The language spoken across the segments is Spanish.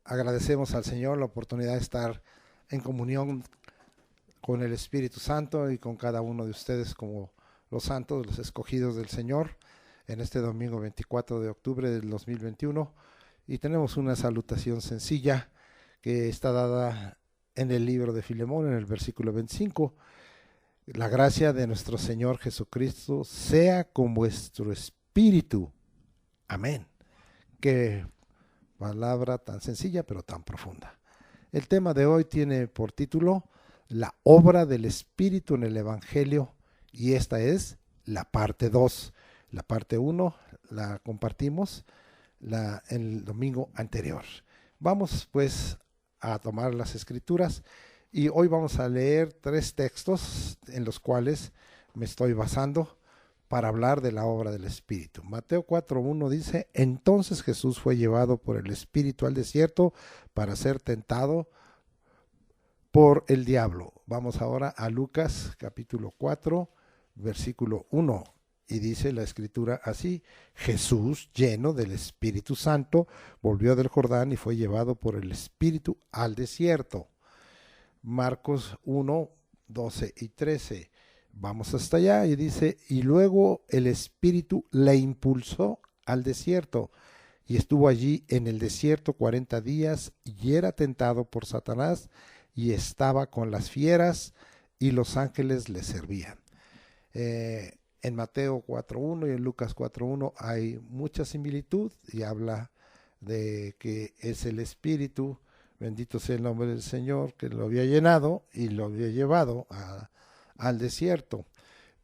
agradecemos al Señor la oportunidad de estar en comunión con el Espíritu Santo y con cada uno de ustedes como los santos, los escogidos del Señor, en este domingo 24 de octubre del 2021. Y tenemos una salutación sencilla que está dada en el libro de Filemón, en el versículo 25. La gracia de nuestro Señor Jesucristo sea con vuestro espíritu. Amén. Qué palabra tan sencilla pero tan profunda. El tema de hoy tiene por título La obra del Espíritu en el Evangelio, y esta es la parte 2. La parte 1 la compartimos el domingo anterior. Vamos pues a tomar las escrituras y hoy vamos a leer 3 textos en los cuales me estoy basando para hablar de la obra del Espíritu. Mateo 4:1 dice: entonces Jesús fue llevado por el Espíritu al desierto para ser tentado por el diablo. Vamos ahora a Lucas capítulo 4, versículo 1. Y dice la escritura así: Jesús, lleno del Espíritu Santo, volvió del Jordán y fue llevado por el Espíritu al desierto. Marcos 1, 12 y 13. Vamos hasta allá y dice: y luego el Espíritu le impulsó al desierto, y estuvo allí en el desierto 40 días, y era tentado por Satanás, y estaba con las fieras, y los ángeles le servían. En Mateo 4.1 y en Lucas 4.1 hay mucha similitud y habla de que es el Espíritu, bendito sea el nombre del Señor, que lo había llenado y lo había llevado al desierto.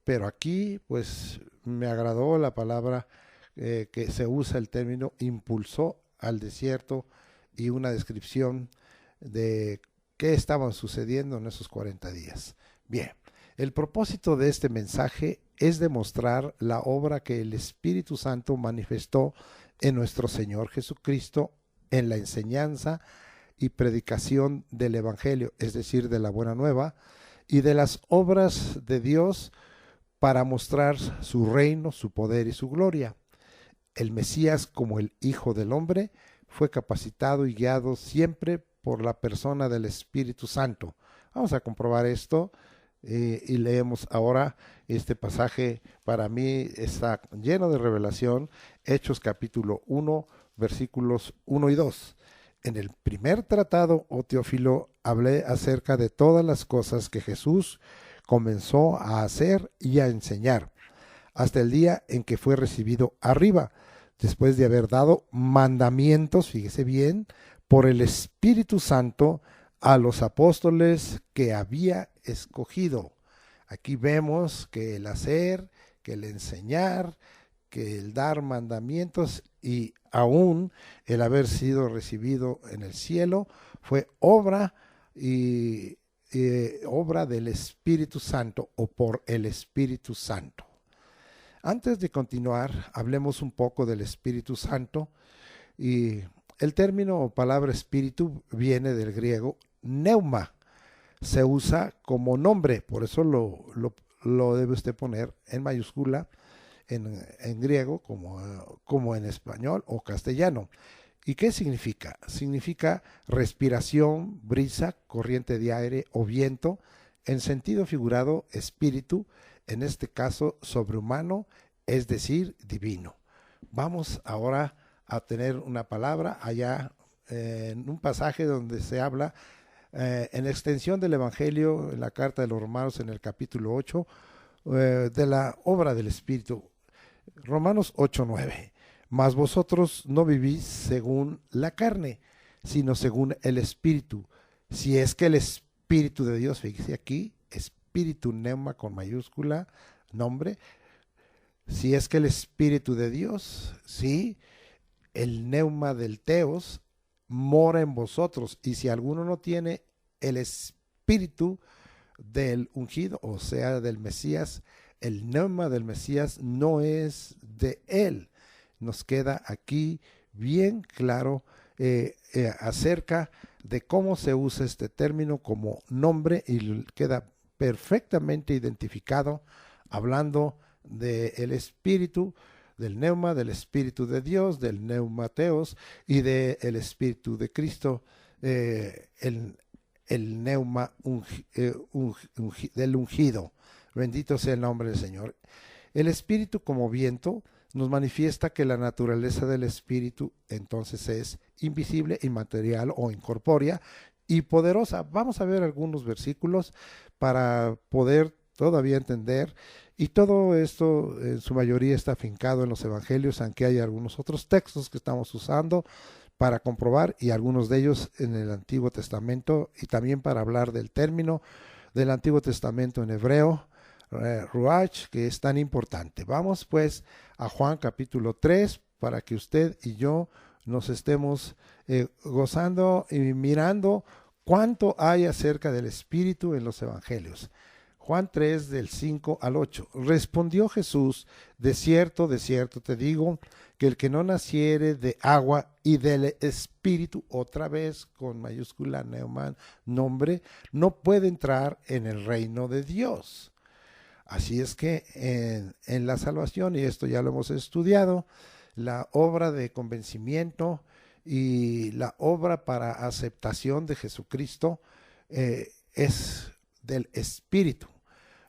Pero aquí pues me agradó la palabra que se usa, el término impulsó al desierto, y una descripción de qué estaban sucediendo en esos 40 días. Bien, el propósito de este mensaje es demostrar la obra que el Espíritu Santo manifestó en nuestro Señor Jesucristo en la enseñanza y predicación del Evangelio, es decir, de la Buena Nueva, y de las obras de Dios para mostrar su reino, su poder y su gloria. El Mesías, como el Hijo del Hombre, fue capacitado y guiado siempre por la persona del Espíritu Santo. Vamos a comprobar esto y leemos ahora este pasaje. Para mí está lleno de revelación. Hechos capítulo 1, versículos 1 y 2. En el primer tratado, oh Teófilo, hablé acerca de todas las cosas que Jesús comenzó a hacer y a enseñar, hasta el día en que fue recibido arriba, después de haber dado mandamientos, fíjese bien, por el Espíritu Santo a los apóstoles que había escogido. Aquí vemos que el hacer, que el enseñar, que el dar mandamientos y aún el haber sido recibido en el cielo fue obra obra del Espíritu Santo o por el Espíritu Santo. Antes de continuar, hablemos un poco del Espíritu Santo. Y el término o palabra espíritu viene del griego pneuma. Se usa como nombre, por eso lo debe usted poner en mayúscula en griego como en español o castellano. ¿Y qué significa? Significa respiración, brisa, corriente de aire o viento. En sentido figurado, espíritu, en este caso sobrehumano, es decir, divino. Vamos ahora a tener una palabra allá en un pasaje donde se habla en extensión del Evangelio, en la carta de los Romanos en el capítulo 8, de la obra del Espíritu. Romanos 8:9. Mas vosotros no vivís según la carne, sino según el Espíritu. Si es que el Espíritu de Dios, fíjese aquí, Espíritu Pneuma con mayúscula, nombre. Si es que el Espíritu de Dios, sí, el pneuma del Teos mora en vosotros, y si alguno no tiene el Espíritu del ungido, o sea, del Mesías, el pneuma del Mesías no es de él. Nos queda aquí bien claro acerca de cómo se usa este término como nombre, y queda perfectamente identificado hablando del Espíritu del neuma, del Espíritu de Dios, del neumateos y del Espíritu de Cristo, el neuma del ungido. Bendito sea el nombre del Señor. El Espíritu como viento nos manifiesta que la naturaleza del Espíritu entonces es invisible, inmaterial o incorpórea y poderosa. Vamos a ver algunos versículos para poder todavía entender, y todo esto en su mayoría está afincado en los evangelios, aunque hay algunos otros textos que estamos usando para comprobar, y algunos de ellos en el Antiguo Testamento, y también para hablar del término del Antiguo Testamento en hebreo, Ruach, que es tan importante. Vamos pues a Juan capítulo 3 para que usted y yo nos estemos gozando y mirando cuánto hay acerca del Espíritu en los evangelios. Juan 3 del 5 al 8. Respondió Jesús: de cierto te digo, que el que no naciere de agua y del Espíritu, otra vez con mayúscula neuman, nombre, no puede entrar en el reino de Dios. Así es que en la salvación, y esto ya lo hemos estudiado, la obra de convencimiento y la obra para aceptación de Jesucristo es del Espíritu.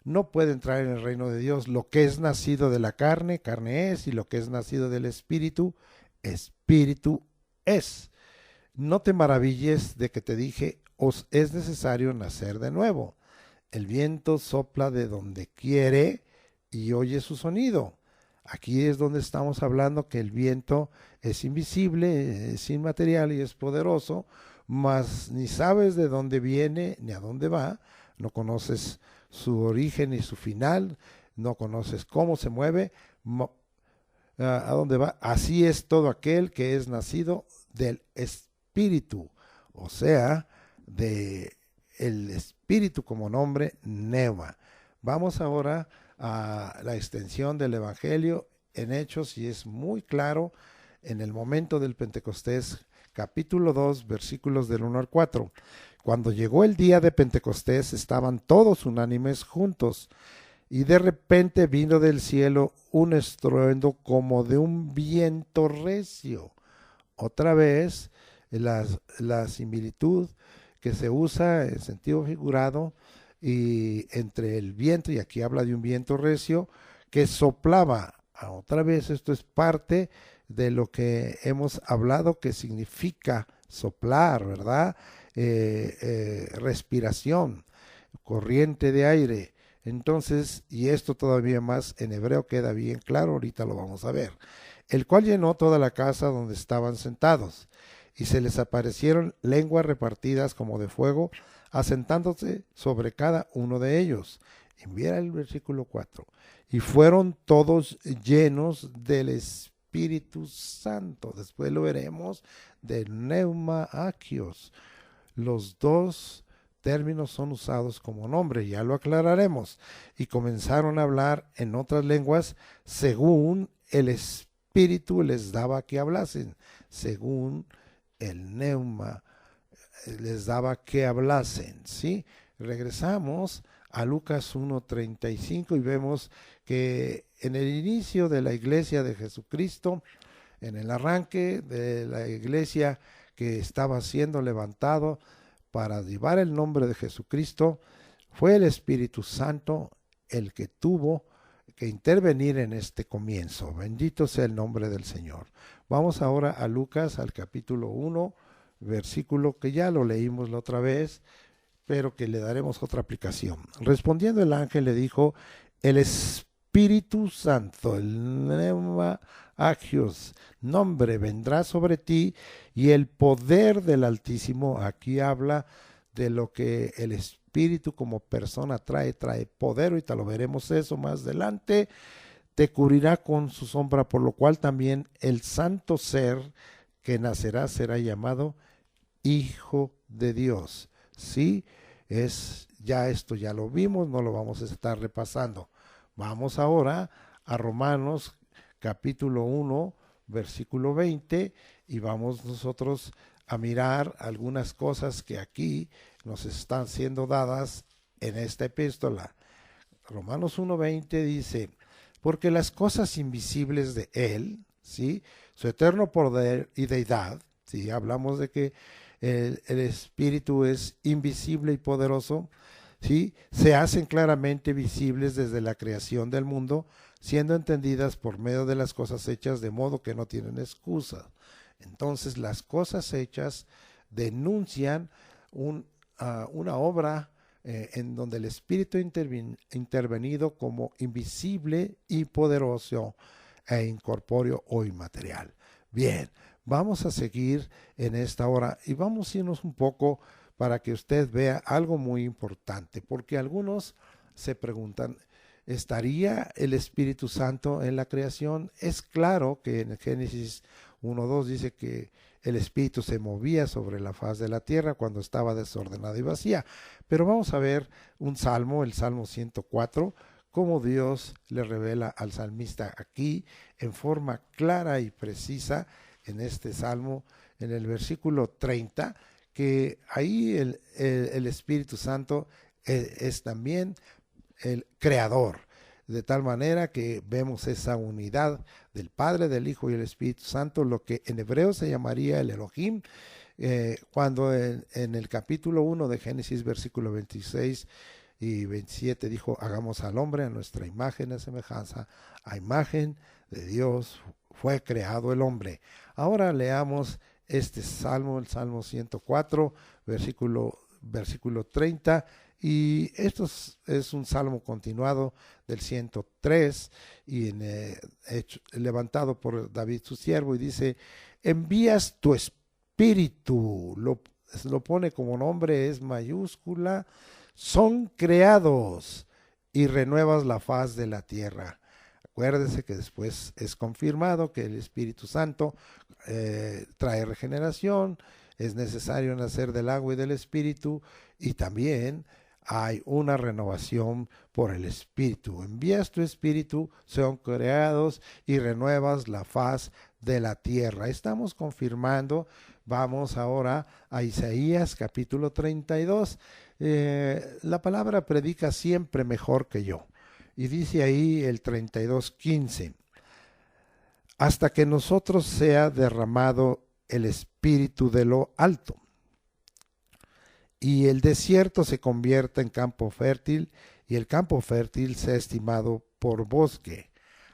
No puede entrar en el reino de Dios. Lo que es nacido de la carne, carne es, y lo que es nacido del Espíritu, Espíritu es. No te maravilles de que te dije, os es necesario nacer de nuevo. El viento sopla de donde quiere y oye su sonido. Aquí es donde estamos hablando que el viento es invisible, es inmaterial y es poderoso, mas ni sabes de dónde viene ni a dónde va, no conoces su origen y su final, no conoces cómo se mueve, a dónde va. Así es todo aquel que es nacido del Espíritu, o sea, de el Espíritu como nombre, Neuma. Vamos ahora a la extensión del Evangelio en Hechos, y es muy claro en el momento del Pentecostés, capítulo 2, versículos del 1 al 4. Cuando llegó el día de Pentecostés, estaban todos unánimes juntos, y de repente vino del cielo un estruendo como de un viento recio. Otra vez, la similitud que se usa en sentido figurado y entre el viento, y aquí habla de un viento recio que soplaba. Otra vez esto es parte de lo que hemos hablado que significa soplar, ¿verdad? Respiración, corriente de aire. Entonces, y esto todavía más en hebreo queda bien claro, ahorita lo vamos a ver, el cual llenó toda la casa donde estaban sentados, y se les aparecieron lenguas repartidas como de fuego, asentándose sobre cada uno de ellos. Y mira el versículo 4. Y fueron todos llenos del Espíritu Santo. Después lo veremos, de neuma agios. Los dos términos son usados como nombre, ya lo aclararemos. Y comenzaron a hablar en otras lenguas según el Espíritu les daba que hablasen, según el neuma les daba que hablasen, ¿sí? Regresamos a Lucas 1:35 y vemos que en el inicio de la iglesia de Jesucristo, en el arranque de la iglesia que estaba siendo levantado para llevar el nombre de Jesucristo, fue el Espíritu Santo el que tuvo que intervenir en este comienzo. Bendito sea el nombre del Señor. Vamos ahora a Lucas, al capítulo 1, versículo que ya lo leímos la otra vez, pero que le daremos otra aplicación. Respondiendo el ángel le dijo: el Espíritu Santo, el neuma agios, nombre, vendrá sobre ti, y el poder del Altísimo, aquí habla de lo que el Espíritu como persona trae poder, ahorita lo veremos eso más adelante, te cubrirá con su sombra, por lo cual también el santo ser que nacerá será llamado Hijo de Dios. Sí, esto ya lo vimos, no lo vamos a estar repasando. Vamos ahora a Romanos capítulo 1, versículo 20, y vamos nosotros a mirar algunas cosas que aquí nos están siendo dadas en esta epístola. Romanos 1:20 dice: porque las cosas invisibles de Él, ¿sí? Su eterno poder y deidad, ¿sí? Hablamos de que el Espíritu es invisible y poderoso, ¿sí? Se hacen claramente visibles desde la creación del mundo, siendo entendidas por medio de las cosas hechas, de modo que no tienen excusa. Entonces las cosas hechas denuncian una obra en donde el Espíritu intervenido como invisible y poderoso e incorpóreo o inmaterial. Bien, vamos a seguir en esta hora y vamos a irnos un poco para que usted vea algo muy importante, porque algunos se preguntan, ¿estaría el Espíritu Santo en la creación? Es claro que en el Génesis 1:2 dice que el Espíritu se movía sobre la faz de la tierra cuando estaba desordenada y vacía. Pero vamos a ver un salmo, el Salmo 104, cómo Dios le revela al salmista aquí en forma clara y precisa en este salmo, en el versículo 30, que ahí el Espíritu Santo es también el creador, de tal manera que vemos esa unidad del Padre, del Hijo y el Espíritu Santo, lo que en hebreo se llamaría el Elohim, cuando en el capítulo 1 de Génesis, versículo 26 y 27 dijo, hagamos al hombre a nuestra imagen y semejanza, a imagen de Dios fue creado el hombre. Ahora leamos este salmo, el Salmo 104, versículo 30, y esto es un salmo continuado del 103 y levantado por David su siervo, y dice, envías tu espíritu, lo pone como nombre, es mayúscula, son creados y renuevas la faz de la tierra. Acuérdese que después es confirmado que el Espíritu Santo trae regeneración, es necesario nacer del agua y del Espíritu, y también hay una renovación por el Espíritu. Envías tu Espíritu, son creados y renuevas la faz de la tierra. Estamos confirmando. Vamos ahora a Isaías capítulo 32. La palabra predica siempre mejor que yo. Y dice ahí el 32:15, hasta que nosotros sea derramado el Espíritu de lo alto, y el desierto se convierta en campo fértil, y el campo fértil sea estimado por bosque.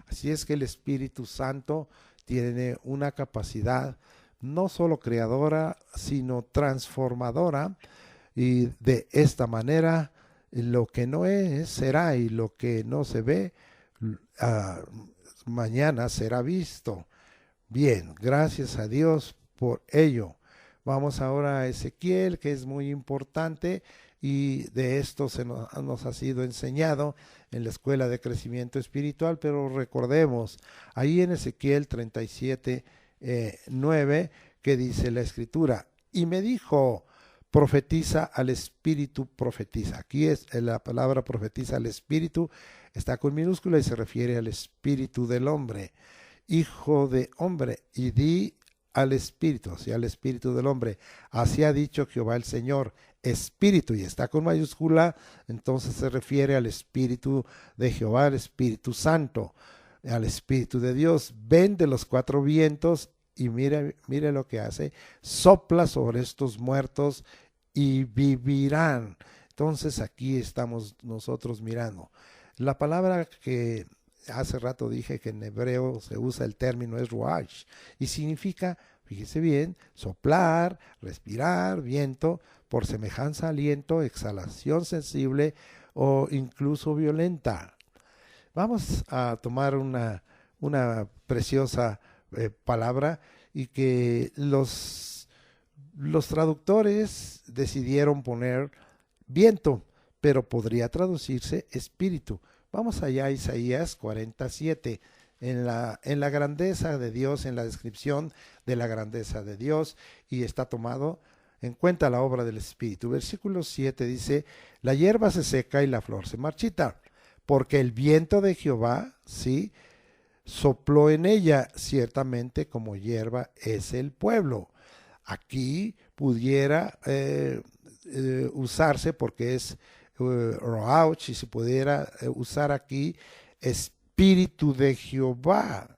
Así es que el Espíritu Santo tiene una capacidad no solo creadora, sino transformadora, y de esta manera lo que no es será, y lo que no se ve mañana será visto. Bien, gracias a Dios por ello. Vamos ahora a Ezequiel, que es muy importante, y de esto nos ha sido enseñado en la escuela de crecimiento espiritual, pero recordemos, ahí en Ezequiel 37:9, que dice la escritura, y me dijo, profetiza al espíritu, profetiza. Aquí es la palabra profetiza al espíritu, está con minúscula y se refiere al espíritu del hombre. Hijo de hombre, y di al espíritu, o sea, al espíritu del hombre, así ha dicho Jehová el Señor, espíritu, y está con mayúscula, entonces se refiere al espíritu de Jehová, al Espíritu Santo, al Espíritu de Dios. Ven de los cuatro vientos y mire lo que hace, sopla sobre estos muertos y vivirán. Entonces aquí estamos nosotros mirando. La palabra que hace rato dije que en hebreo se usa el término es ruach, y significa, fíjese bien, soplar, respirar, viento, por semejanza aliento, exhalación sensible o incluso violenta. Vamos a tomar una preciosa palabra, y que los traductores decidieron poner viento, pero podría traducirse espíritu. Vamos allá a Isaías 47, en la grandeza de Dios, en la descripción de la grandeza de Dios, y está tomado en cuenta la obra del Espíritu. Versículo 7 dice, la hierba se seca y la flor se marchita, porque el viento de Jehová, sí, sopló en ella, ciertamente como hierba es el pueblo. Aquí pudiera usarse, porque es Roauch, y se pudiera usar aquí Espíritu de Jehová.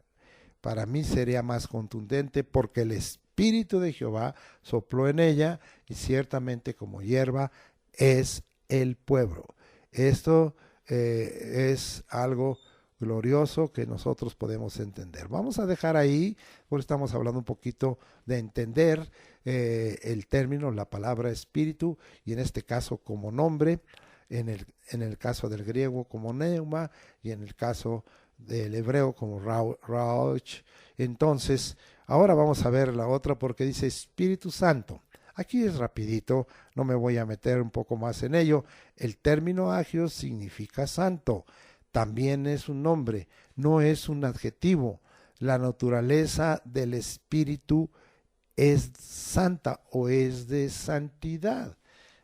Para mí sería más contundente, porque el Espíritu de Jehová sopló en ella, y ciertamente como hierba es el pueblo. Esto es algo glorioso que nosotros podemos entender. Vamos a dejar ahí, porque estamos hablando un poquito de entender el término, la palabra espíritu, y en este caso como nombre, en el caso del griego como neuma, y en el caso del hebreo como rauch. Entonces, ahora vamos a ver la otra, porque dice Espíritu Santo. Aquí es rapidito, no me voy a meter un poco más en ello. El término agios significa santo, también es un nombre, no es un adjetivo. La naturaleza del Espíritu es santa o es de santidad.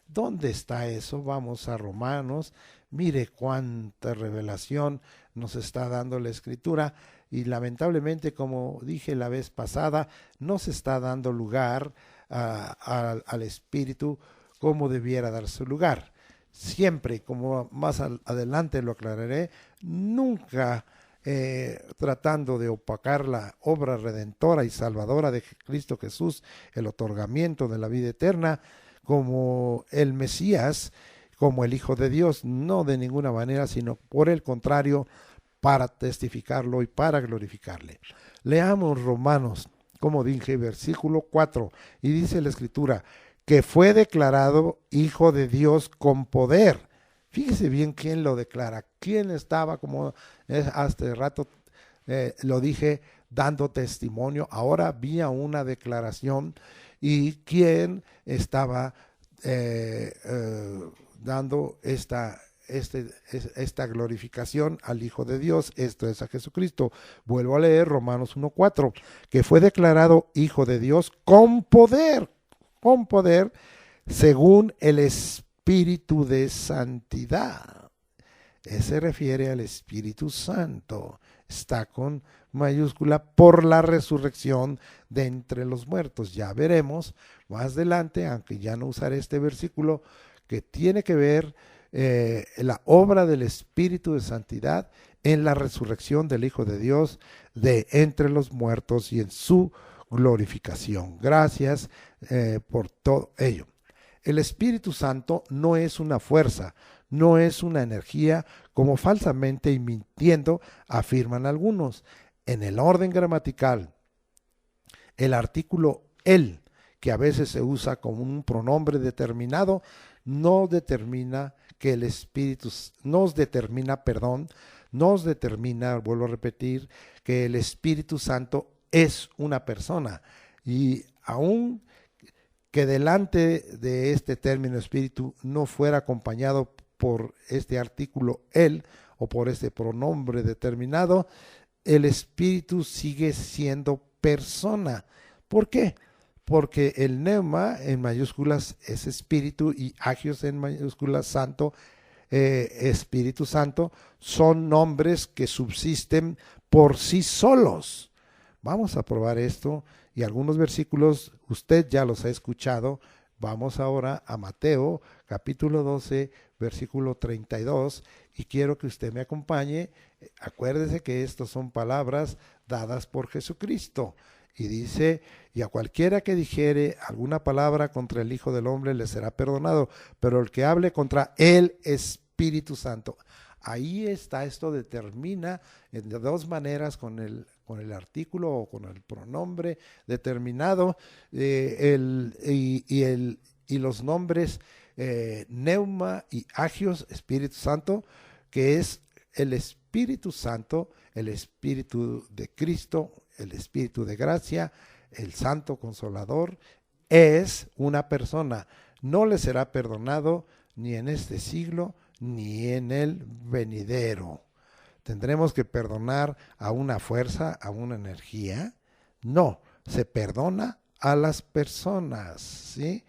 ¿Dónde está eso? Vamos a Romanos. Mire cuánta revelación nos está dando la Escritura, y lamentablemente, como dije la vez pasada, no se está dando lugar al Espíritu como debiera darse lugar. Siempre, como más adelante lo aclararé, nunca tratando de opacar la obra redentora y salvadora de Cristo Jesús, el otorgamiento de la vida eterna, como el Mesías, como el Hijo de Dios, no de ninguna manera, sino por el contrario, para testificarlo y para glorificarle. Leamos Romanos, como dije, versículo 4, y dice la Escritura, que fue declarado Hijo de Dios con poder. Fíjese bien quién lo declara, quién estaba, como hace rato lo dije, dando testimonio, ahora vía una declaración, y quién estaba dando esta glorificación al Hijo de Dios, esto es a Jesucristo. Vuelvo a leer Romanos 1:4, que fue declarado Hijo de Dios con poder, según el Espíritu de santidad. Se refiere al Espíritu Santo, está con mayúscula, por la resurrección de entre los muertos. Ya veremos más adelante, aunque ya no usaré este versículo, que tiene que ver la obra del Espíritu de santidad en la resurrección del Hijo de Dios de entre los muertos y en su glorificación. Gracias por todo ello. El Espíritu Santo no es una fuerza, no es una energía, como falsamente y mintiendo afirman algunos. En el orden gramatical, el artículo el, que a veces se usa como un pronombre determinado, nos determina, vuelvo a repetir, que el Espíritu Santo es una persona, y aún que delante de este término espíritu no fuera acompañado por este artículo él o por este pronombre determinado, el espíritu sigue siendo persona. ¿Por qué? Porque el neuma en mayúsculas es espíritu, y agios en mayúsculas santo, Espíritu Santo, son nombres que subsisten por sí solos. Vamos a probar esto, y algunos versículos usted ya los ha escuchado. Vamos ahora a Mateo capítulo 12 versículo 32, y quiero que usted me acompañe. Acuérdese que estas son palabras dadas por Jesucristo, y dice: y a cualquiera que dijere alguna palabra contra el Hijo del Hombre le será perdonado, pero el que hable contra el Espíritu Santo. Ahí está, esto determina de dos maneras, con el artículo o con el pronombre determinado, y los nombres neuma y agios, Espíritu Santo, que es el Espíritu Santo, el Espíritu de Cristo, el Espíritu de gracia, el Santo Consolador, es una persona. No le será perdonado ni en este siglo ni en el venidero. ¿Tendremos que perdonar a una fuerza, a una energía? No, se perdona a las personas, ¿sí?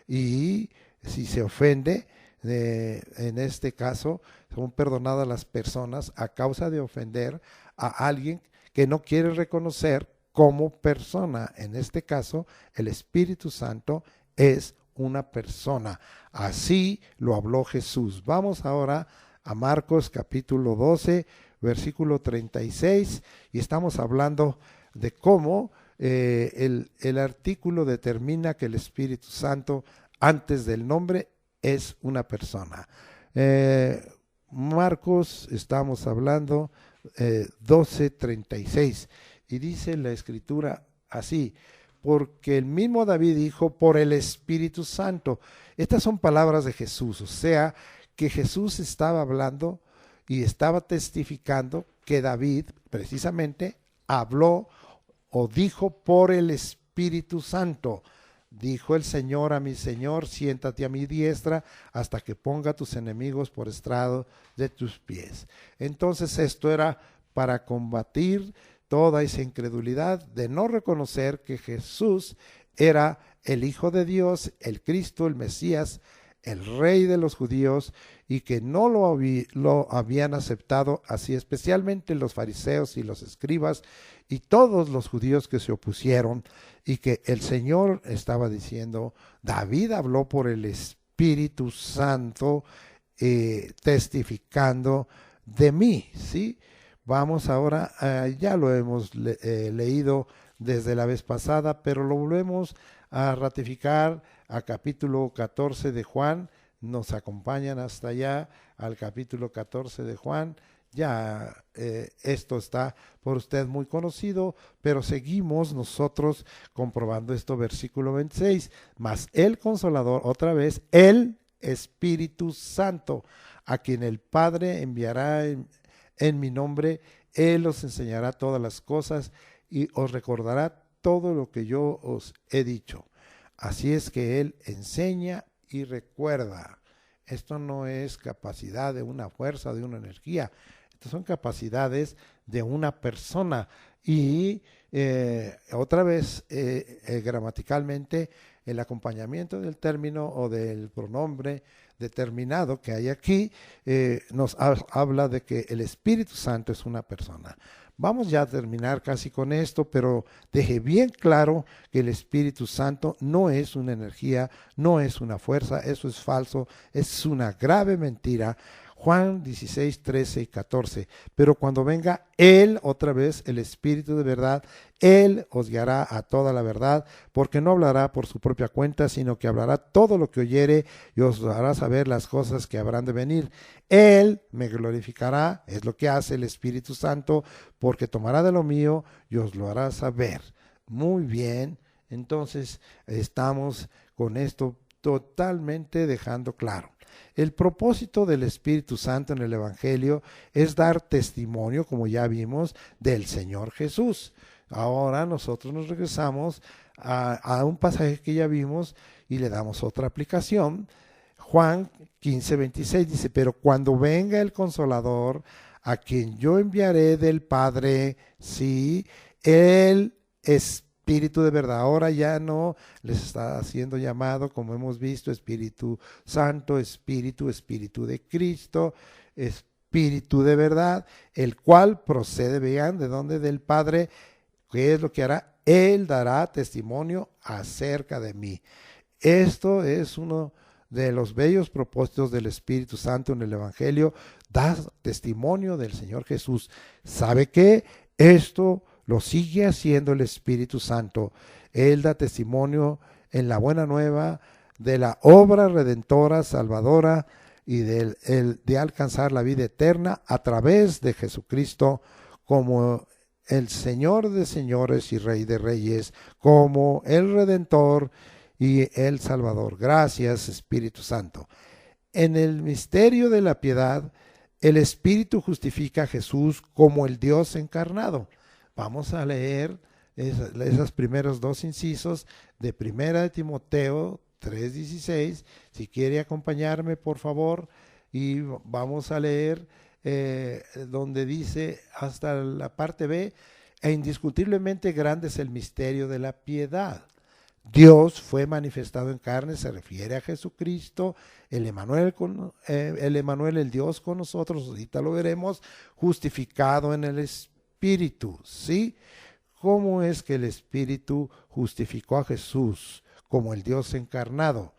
Y si se ofende, en este caso, son perdonadas las personas a causa de ofender a alguien que no quiere reconocer como persona. En este caso, el Espíritu Santo es una persona. Así lo habló Jesús. Vamos ahora a Marcos capítulo 12, versículo 36, y estamos hablando de cómo el artículo determina que el Espíritu Santo, antes del nombre, es una persona. Marcos, estamos hablando 12:36, y dice la Escritura así: porque el mismo David dijo, por el Espíritu Santo. Estas son palabras de Jesús, o sea, que Jesús estaba hablando y estaba testificando que David precisamente habló o dijo por el Espíritu Santo. Dijo el Señor a mi Señor, siéntate a mi diestra hasta que ponga tus enemigos por estrado de tus pies. Entonces esto era para combatir toda esa incredulidad de no reconocer que Jesús era el Hijo de Dios, el Cristo, el Mesías, el Rey de los judíos, y que no lo habían aceptado así, especialmente los fariseos y los escribas y todos los judíos que se opusieron, y que el Señor estaba diciendo, David habló por el Espíritu Santo, testificando de mí, ¿sí? Vamos ahora, ya lo hemos leído desde la vez pasada, pero lo volvemos a ratificar a capítulo 14 de Juan. Nos acompañan hasta allá al capítulo 14 de Juan. Ya esto está por usted muy conocido, pero seguimos nosotros comprobando esto, versículo 26. Mas el Consolador, otra vez, el Espíritu Santo, a quien el Padre enviará en mi nombre, Él os enseñará todas las cosas y os recordará todo lo que yo os he dicho. Así es que Él enseña y recuerda. Esto no es capacidad de una fuerza, de una energía. Estas son capacidades de una persona. Y otra vez, gramaticalmente, el acompañamiento del término o del pronombre determinado que hay aquí nos habla de que el Espíritu Santo es una persona. Vamos ya a terminar casi con esto, pero deje bien claro que el Espíritu Santo no es una energía, no es una fuerza, eso es falso, es una grave mentira. Juan 16, 13 y 14. Pero cuando venga Él, otra vez, el Espíritu de verdad, Él os guiará a toda la verdad, porque no hablará por su propia cuenta, sino que hablará todo lo que oyere y os hará saber las cosas que habrán de venir. Él me glorificará, es lo que hace el Espíritu Santo, porque tomará de lo mío y os lo hará saber. Muy bien, entonces estamos con esto totalmente dejando claro. El propósito del Espíritu Santo en el Evangelio es dar testimonio, como ya vimos, del Señor Jesús. Ahora nosotros nos regresamos a un pasaje que ya vimos y le damos otra aplicación. Juan 15, 26 dice, pero cuando venga el Consolador, a quien yo enviaré del Padre, sí, el Espíritu de verdad. Ahora ya no les está haciendo llamado, como hemos visto, Espíritu Santo, Espíritu de Cristo, Espíritu de verdad, el cual procede, vean, ¿de dónde? Del Padre. ¿Qué es lo que hará? Él dará testimonio acerca de mí. Esto es uno de los bellos propósitos del Espíritu Santo en el Evangelio, da testimonio del Señor Jesús. ¿Sabe qué? Esto lo sigue haciendo el Espíritu Santo. Él da testimonio en la buena nueva de la obra redentora, salvadora y de alcanzar la vida eterna a través de Jesucristo como el Señor de señores y Rey de reyes, como el Redentor y el Salvador. Gracias, Espíritu Santo. En el misterio de la piedad, el Espíritu justifica a Jesús como el Dios encarnado. Vamos a leer esos primeros dos incisos de Primera de Timoteo 3:16. Si quiere acompañarme, por favor, y vamos a leer donde dice hasta la parte B, e indiscutiblemente grande es el misterio de la piedad. Dios fue manifestado en carne, se refiere a Jesucristo, el Emmanuel, el Dios con nosotros, ahorita lo veremos, justificado en el Espíritu, ¿sí? ¿Cómo es que el Espíritu justificó a Jesús como el Dios encarnado?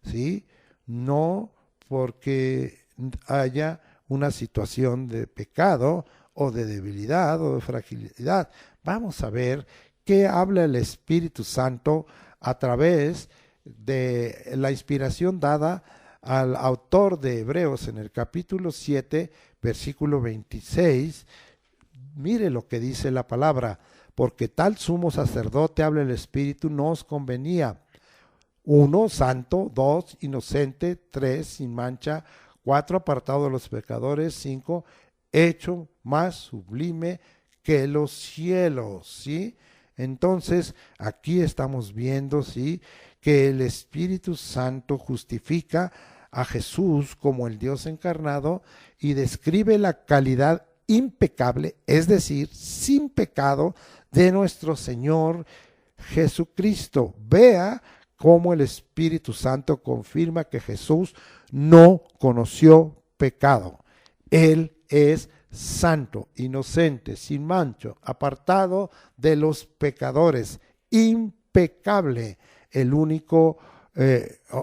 ¿Sí? No porque haya una situación de pecado o de debilidad o de fragilidad. Vamos a ver qué habla el Espíritu Santo a través de la inspiración dada al autor de Hebreos en el capítulo 7, versículo 26. Mire lo que dice la palabra: porque tal sumo sacerdote, habla el Espíritu, nos convenía. 1, santo; 2, inocente; 3, sin mancha; 4, apartado de los pecadores; 5, hecho más sublime que los cielos, ¿sí? Entonces, aquí estamos viendo, ¿sí?, que el Espíritu Santo justifica a Jesús como el Dios encarnado y describe la calidad impecable, es decir, sin pecado, de nuestro Señor Jesucristo. Vea cómo el Espíritu Santo confirma que Jesús no conoció pecado. Él es santo, inocente, sin mancha, apartado de los pecadores, impecable, el único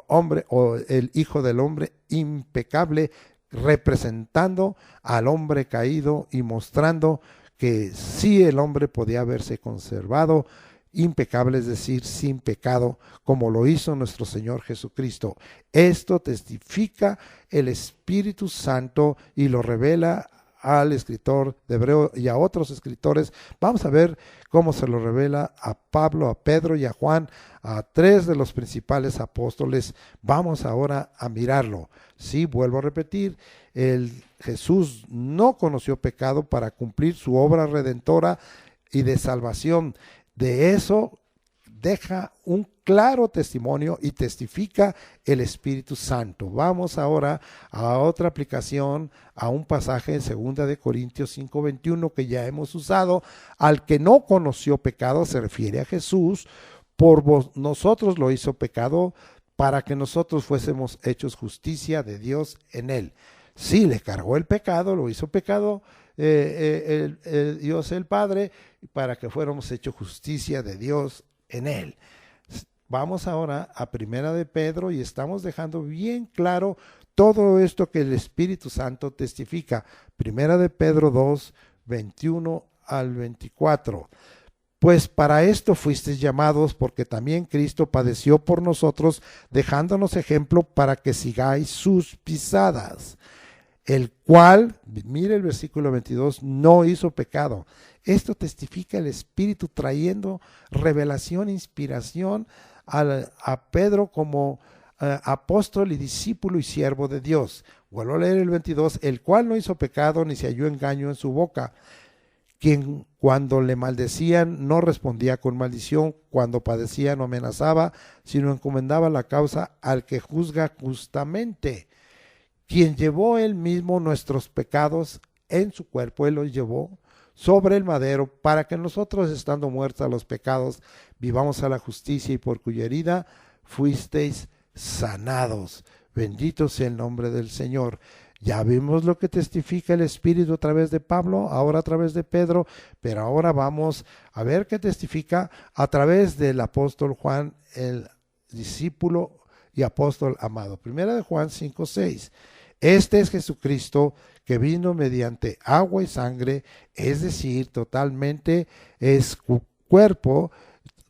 hombre, o el Hijo del Hombre impecable, representando al hombre caído y mostrando que sí, el hombre podía haberse conservado impecable, es decir, sin pecado, como lo hizo nuestro Señor Jesucristo. Esto testifica el Espíritu Santo y lo revela al escritor de Hebreo y a otros escritores. Vamos a ver cómo se lo revela a Pablo, a Pedro y a Juan, a 3 de los principales apóstoles. Vamos ahora a mirarlo. Sí, vuelvo a repetir, Jesús no conoció pecado para cumplir su obra redentora y de salvación. De eso deja un claro testimonio y testifica el Espíritu Santo. Vamos ahora a otra aplicación, a un pasaje en 2 de Corintios 5:21 que ya hemos usado. Al que no conoció pecado se refiere a Jesús. Por nosotros lo hizo pecado para que nosotros fuésemos hechos justicia de Dios en él. Sí, le cargó el pecado, lo hizo pecado Dios el Padre, para que fuéramos hechos justicia de Dios en él. Vamos ahora a 1 de Pedro y estamos dejando bien claro todo esto que el Espíritu Santo testifica. 1 de Pedro 2, 21 al 24. Pues para esto fuisteis llamados, porque también Cristo padeció por nosotros, dejándonos ejemplo para que sigáis sus pisadas, el cual, mire el versículo 22, no hizo pecado. Esto testifica el Espíritu trayendo revelación, inspiración a Pedro como apóstol y discípulo y siervo de Dios. Vuelvo a leer el 22, el cual no hizo pecado ni se halló engaño en su boca, quien cuando le maldecían no respondía con maldición, cuando padecía no amenazaba, sino encomendaba la causa al que juzga justamente, quien llevó él mismo nuestros pecados en su cuerpo. Él los llevó sobre el madero para que nosotros, estando muertos a los pecados, vivamos a la justicia, y por cuya herida fuisteis sanados. Bendito sea el nombre del Señor. Ya vimos lo que testifica el Espíritu a través de Pablo, ahora a través de Pedro, pero ahora vamos a ver qué testifica a través del apóstol Juan, el discípulo y apóstol amado. Primera de Juan 5:6. Este es Jesucristo, que vino mediante agua y sangre, es decir, totalmente es cuerpo,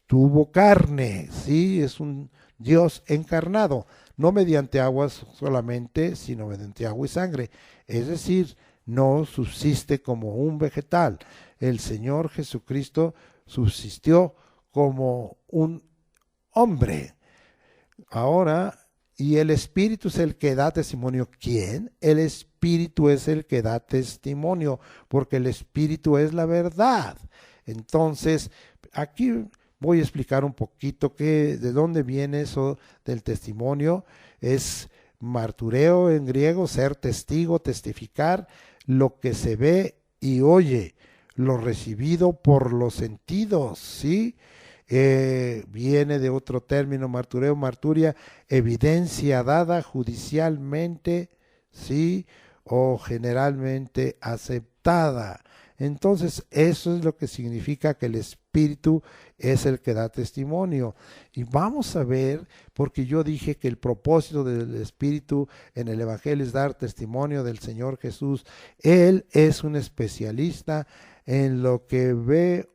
tuvo carne, ¿sí? Es un Dios encarnado, no mediante aguas solamente, sino mediante agua y sangre, es decir, no subsiste como un vegetal. El Señor Jesucristo subsistió como un hombre. Ahora, y el Espíritu es el que da testimonio. ¿Quién? El Espíritu es el que da testimonio, porque el Espíritu es la verdad. Entonces, aquí voy a explicar un poquito de dónde viene eso del testimonio. Es martureo en griego, ser testigo, testificar lo que se ve y oye, lo recibido por los sentidos, ¿sí? Viene de otro término, martureo, marturia, evidencia dada judicialmente, ¿sí? O generalmente aceptada. Entonces, eso es lo que significa que el Espíritu es el que da testimonio. Y vamos a ver, porque yo dije que el propósito del Espíritu en el Evangelio es dar testimonio del Señor Jesús. Él es un especialista en lo que ve,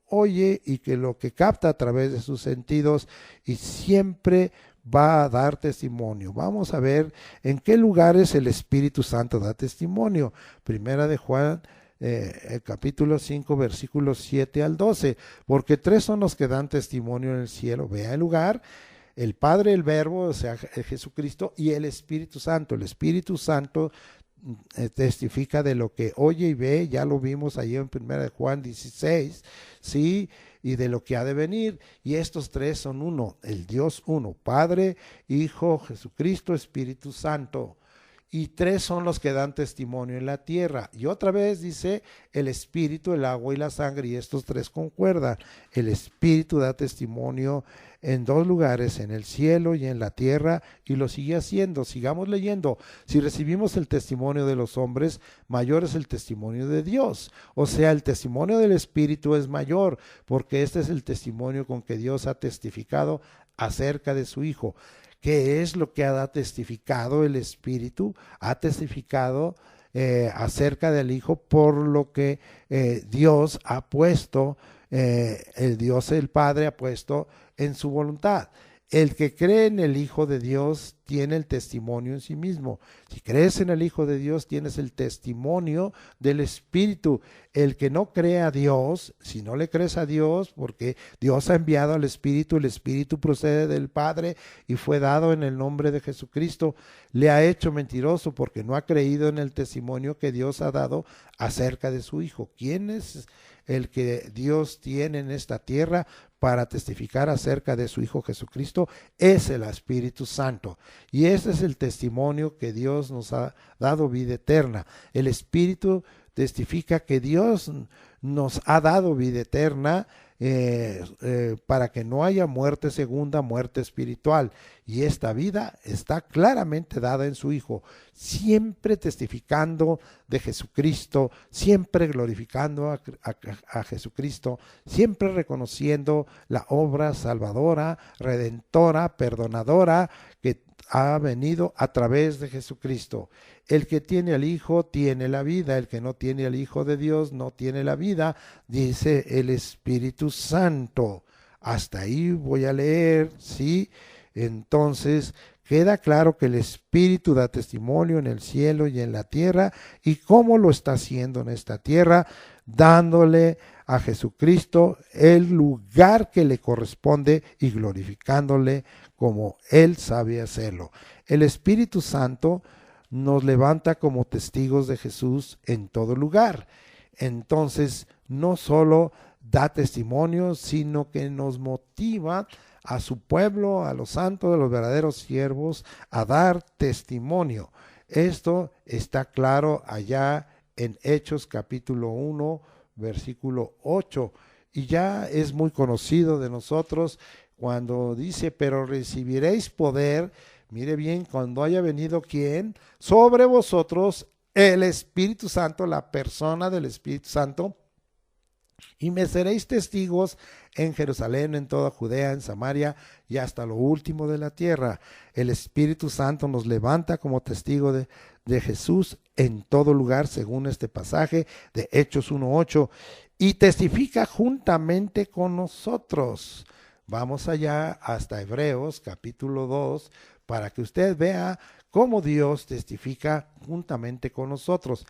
oye y que lo que capta a través de sus sentidos, y siempre va a dar testimonio. Vamos a ver en qué lugares el Espíritu Santo da testimonio. Primera de Juan, el capítulo 5, versículos 7 al 12, porque 3 son los que dan testimonio en el cielo. Vea el lugar: el Padre, el Verbo, o sea, Jesucristo, y el Espíritu Santo. El Espíritu Santo testifica de lo que oye y ve, ya lo vimos ahí en 1 Juan 16, ¿sí? Y de lo que ha de venir. Y estos 3 son uno, el Dios uno, Padre, Hijo, Jesucristo, Espíritu Santo. Y 3 son los que dan testimonio en la tierra. Y otra vez dice el Espíritu, el agua y la sangre, y estos 3 concuerdan. El Espíritu da testimonio en 2 lugares, en el cielo y en la tierra, y lo sigue haciendo. Sigamos leyendo. Si recibimos el testimonio de los hombres, mayor es el testimonio de Dios. O sea, el testimonio del Espíritu es mayor, porque este es el testimonio con que Dios ha testificado acerca de su Hijo. ¿Qué es lo que ha testificado el Espíritu? Ha testificado acerca del Hijo, por lo que Dios ha puesto, el Dios el Padre ha puesto en su voluntad. El que cree en el Hijo de Dios tiene el testimonio en sí mismo. Si crees en el Hijo de Dios, tienes el testimonio del Espíritu. El que no cree a Dios, si no le crees a Dios, porque Dios ha enviado al Espíritu, el Espíritu procede del Padre y fue dado en el nombre de Jesucristo, le ha hecho mentiroso, porque no ha creído en el testimonio que Dios ha dado acerca de su Hijo. ¿Quién es el que Dios tiene en esta tierra para testificar acerca de su Hijo Jesucristo? Es el Espíritu Santo. Y ese es el testimonio que Dios nos ha dado, vida eterna. El Espíritu testifica que Dios nos ha dado vida eterna, para que no haya muerte segunda, muerte espiritual. Y esta vida está claramente dada en su Hijo, siempre testificando de Jesucristo, siempre glorificando a Jesucristo, siempre reconociendo la obra salvadora, redentora, perdonadora que ha venido a través de Jesucristo. El que tiene al Hijo tiene la vida, el que no tiene al Hijo de Dios no tiene la vida, dice el Espíritu Santo. Hasta ahí voy a leer, ¿sí? Entonces queda claro que el Espíritu da testimonio en el cielo y en la tierra. ¿Y cómo lo está haciendo en esta tierra? Dándole a Jesucristo el lugar que le corresponde y glorificándole como Él sabe hacerlo. El Espíritu Santo nos levanta como testigos de Jesús en todo lugar. Entonces, no solo da testimonio, sino que nos motiva a su pueblo, a los santos, a los verdaderos siervos, a dar testimonio. Esto está claro allá en Hechos capítulo 1, versículo 8. Y ya es muy conocido de nosotros cuando dice, pero recibiréis poder. Mire bien, cuando haya venido ¿quién? Sobre vosotros el Espíritu Santo, la persona del Espíritu Santo, y me seréis testigos en Jerusalén, en toda Judea, en Samaria y hasta lo último de la tierra. El Espíritu Santo nos levanta como testigo de Jesús en todo lugar, según este pasaje de Hechos 1:8, y testifica juntamente con nosotros. Vamos allá hasta Hebreos capítulo 2, para que usted vea cómo Dios testifica juntamente con nosotros.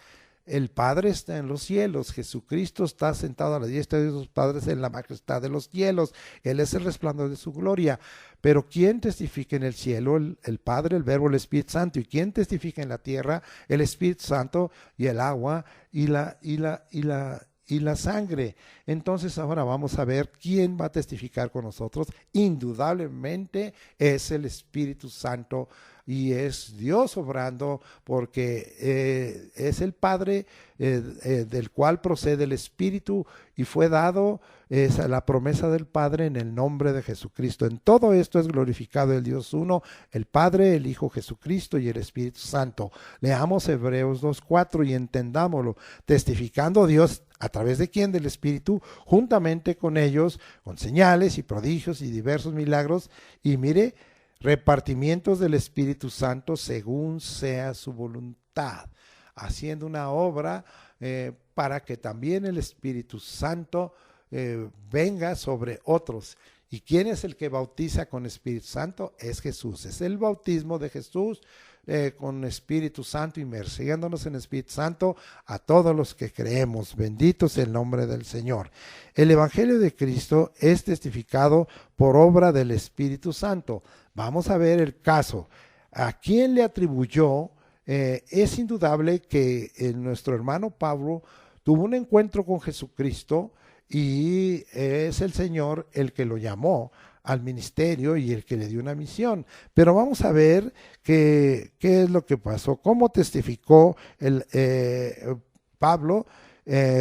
El Padre está en los cielos, Jesucristo está sentado a la diestra de sus padres en la majestad de los cielos, Él es el resplandor de su gloria. Pero ¿quién testifica en el cielo? El Padre, el Verbo, el Espíritu Santo. ¿Y quién testifica en la tierra? El Espíritu Santo y el agua y la sangre. Entonces ahora vamos a ver quién va a testificar con nosotros. Indudablemente es el Espíritu Santo y es Dios obrando, porque es el Padre del cual procede el Espíritu, y fue dado la promesa del Padre en el nombre de Jesucristo. En todo esto es glorificado el Dios uno, el Padre, el Hijo Jesucristo y el Espíritu Santo. Leamos Hebreos 2:4 y entendámoslo. Testificando Dios, ¿a través de quién? Del Espíritu, juntamente con ellos, con señales y prodigios y diversos milagros, y mire, repartimientos del Espíritu Santo según sea su voluntad, haciendo una obra para que también el Espíritu Santo venga sobre otros. ¿Y quién es el que bautiza con Espíritu Santo? Es Jesús. Es el bautismo de Jesús con Espíritu Santo, inmersiéndonos en Espíritu Santo a todos los que creemos. Bendito sea el nombre del Señor. El Evangelio de Cristo es testificado por obra del Espíritu Santo. Vamos a ver el caso. ¿A quién le atribuyó? Es indudable que nuestro hermano Pablo tuvo un encuentro con Jesucristo, y es el Señor el que lo llamó al ministerio y el que le dio una misión. Pero vamos a ver qué es lo que pasó, cómo testificó Pablo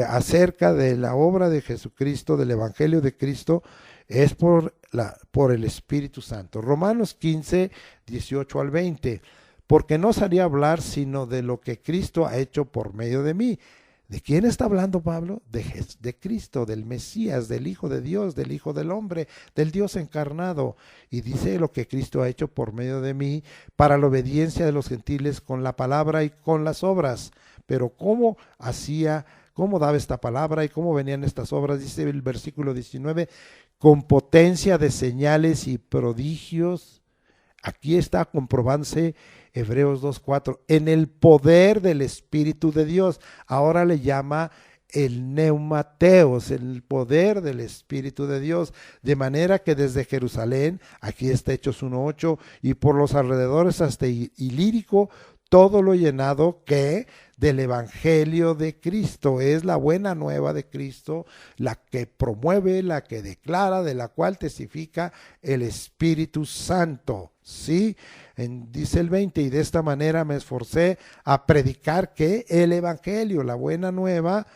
acerca de la obra de Jesucristo, del Evangelio de Cristo. Es por el Espíritu Santo. Romanos 15, 18 al 20. Porque no salí a hablar sino de lo que Cristo ha hecho por medio de mí. ¿De quién está hablando Pablo? De Cristo, del Mesías, del Hijo de Dios, del Hijo del Hombre, del Dios encarnado. Y dice lo que Cristo ha hecho por medio de mí para la obediencia de los gentiles con la palabra y con las obras. Pero ¿cómo daba esta palabra y cómo venían estas obras? Dice el versículo 19, con potencia de señales y prodigios. Aquí está comprobándose Hebreos 2:4, en el poder del Espíritu de Dios. Ahora le llama el neumateos, el poder del Espíritu de Dios, de manera que desde Jerusalén, aquí está Hechos 1:8, y por los alrededores hasta Ilírico, todo lo llenado que del Evangelio de Cristo. Es la buena nueva de Cristo, la que promueve, la que declara, de la cual testifica el Espíritu Santo. ¿Sí? Dice el 20, y de esta manera me esforcé a predicar que el Evangelio, la buena nueva,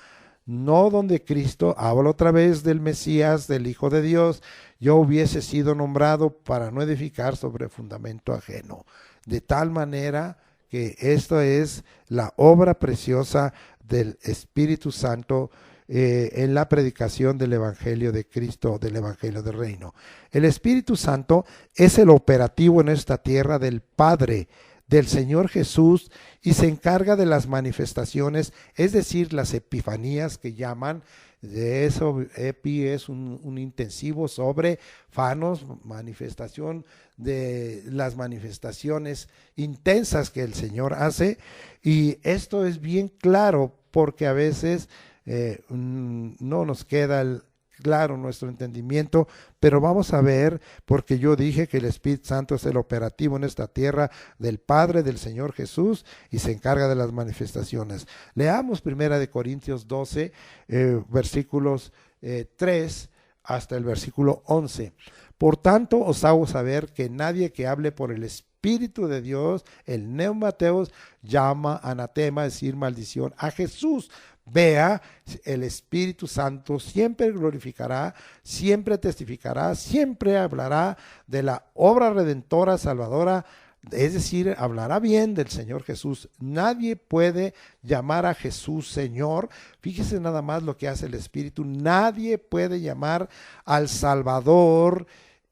no donde Cristo, habla otra vez del Mesías, del Hijo de Dios, yo hubiese sido nombrado para no edificar sobre fundamento ajeno. De tal manera que esto es la obra preciosa del Espíritu Santo en la predicación del Evangelio de Cristo, del Evangelio del Reino. El Espíritu Santo es el operativo en esta tierra del Padre, del Señor Jesús, y se encarga de las manifestaciones, es decir, las epifanías que llaman. De eso, epi es un intensivo sobre, fanos, manifestación de las manifestaciones intensas que el Señor hace. Y esto es bien claro porque a veces no nos queda claro nuestro entendimiento, pero vamos a ver, porque yo dije que el Espíritu Santo es el operativo en esta tierra del Padre, del Señor Jesús, y se encarga de las manifestaciones. Leamos 1 Corintios 12, versículos 3 hasta el versículo 11. Por tanto, os hago saber que nadie que hable por el Espíritu de Dios, el neumateos, llama anatema, es decir, maldición, a Jesús. Vea, el Espíritu Santo siempre glorificará, siempre testificará, siempre hablará de la obra redentora, salvadora, es decir, hablará bien del Señor Jesús. Nadie puede llamar a Jesús Señor. Fíjese nada más lo que hace el Espíritu. Nadie puede llamar al Salvador,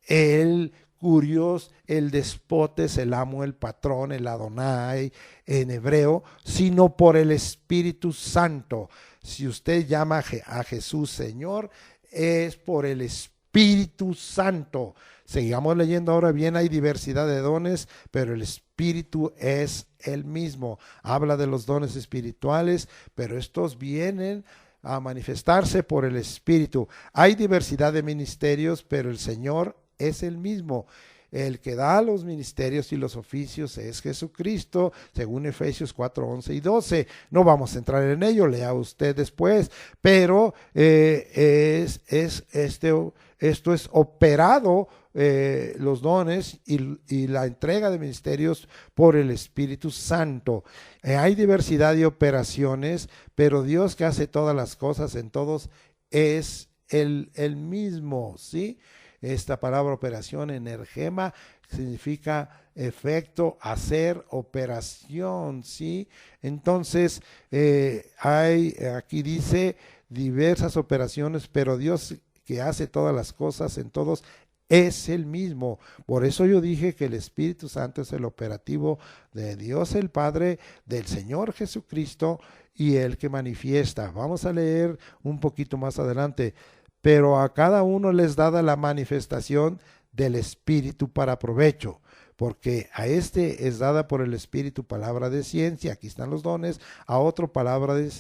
el Curios, el Despotes, el Amo, el Patrón, el Adonai en hebreo, sino por el Espíritu Santo. Si usted llama a Jesús Señor, es por el Espíritu Santo. Sigamos leyendo ahora bien, hay diversidad de dones, pero el Espíritu es el mismo. Habla de los dones espirituales, pero estos vienen a manifestarse por el Espíritu. Hay diversidad de ministerios, pero el Señor es el mismo. el que da los ministerios y los oficios es Jesucristo, según Efesios 4, 11 y 12. No vamos a entrar en ello, lea usted después, pero esto es operado, los dones y la entrega de ministerios por el Espíritu Santo. Hay diversidad de operaciones, pero Dios, que hace todas las cosas en todos, es el mismo, ¿sí? Esta palabra operación, energema, significa efecto, hacer, operación, ¿sí? Entonces, aquí dice diversas operaciones, pero Dios, que hace todas las cosas en todos, es el mismo. Por eso yo dije que el Espíritu Santo es el operativo de Dios el Padre, del Señor Jesucristo, y el que manifiesta. Vamos a leer un poquito más adelante. Pero a cada uno les dada la manifestación del Espíritu para provecho, porque a este es dada por el Espíritu palabra de ciencia, aquí están los dones, a otro palabra de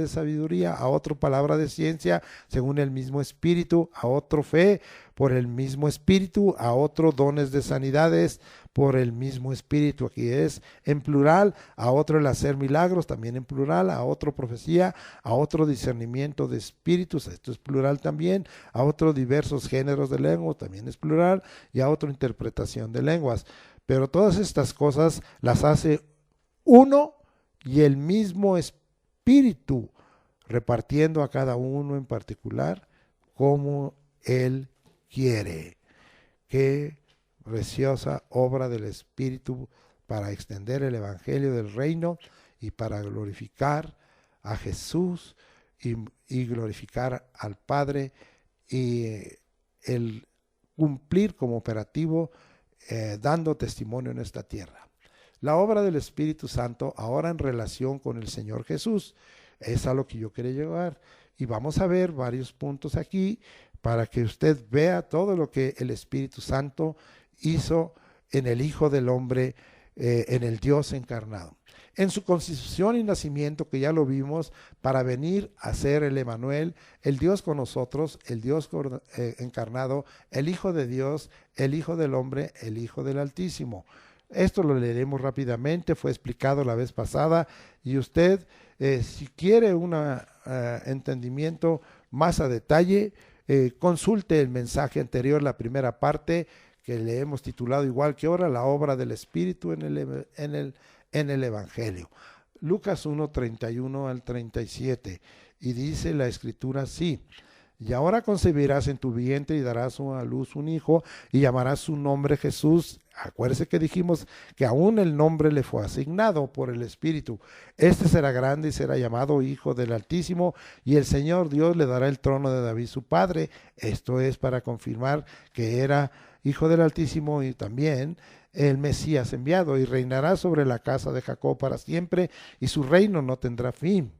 sabiduría, a otro palabra de ciencia, según el mismo Espíritu, a otro fe, por el mismo Espíritu, a otro dones de sanidades, por el mismo Espíritu, aquí es en plural, a otro el hacer milagros, también en plural, a otro profecía, a otro discernimiento de espíritus, esto es plural también, a otro diversos géneros de lengua, también es plural, y a otro interpretación de lenguas. Pero todas estas cosas las hace uno y el mismo Espíritu, repartiendo a cada uno en particular como Él quiere. Qué preciosa obra del Espíritu para extender el Evangelio del Reino y para glorificar a Jesús y glorificar al Padre, y el cumplir como operativo, dando testimonio en esta tierra. La obra del Espíritu Santo ahora en relación con el Señor Jesús es a lo que yo quería llegar, y vamos a ver varios puntos aquí para que usted vea todo lo que el Espíritu Santo hizo en el Hijo del Hombre, en el Dios encarnado. En su constitución y nacimiento, que ya lo vimos, para venir a ser el Emanuel, el Dios con nosotros, el Dios encarnado, el Hijo de Dios, el Hijo del Hombre, el Hijo del Altísimo. Esto lo leeremos rápidamente, fue explicado la vez pasada, y usted, si quiere un entendimiento más a detalle, consulte el mensaje anterior, la primera parte, que le hemos titulado igual que ahora, la obra del Espíritu en el Evangelio. Lucas 1, 31 al 37, y dice la Escritura así: y ahora concebirás en tu vientre y darás a luz un hijo, y llamarás su nombre Jesús. Acuérdese que dijimos que aún el nombre le fue asignado por el Espíritu. Este será grande y será llamado Hijo del Altísimo, y el Señor Dios le dará el trono de David su padre. Esto es para confirmar que era Hijo del Altísimo y también el Mesías enviado, y reinará sobre la casa de Jacob para siempre, y su reino no tendrá fin.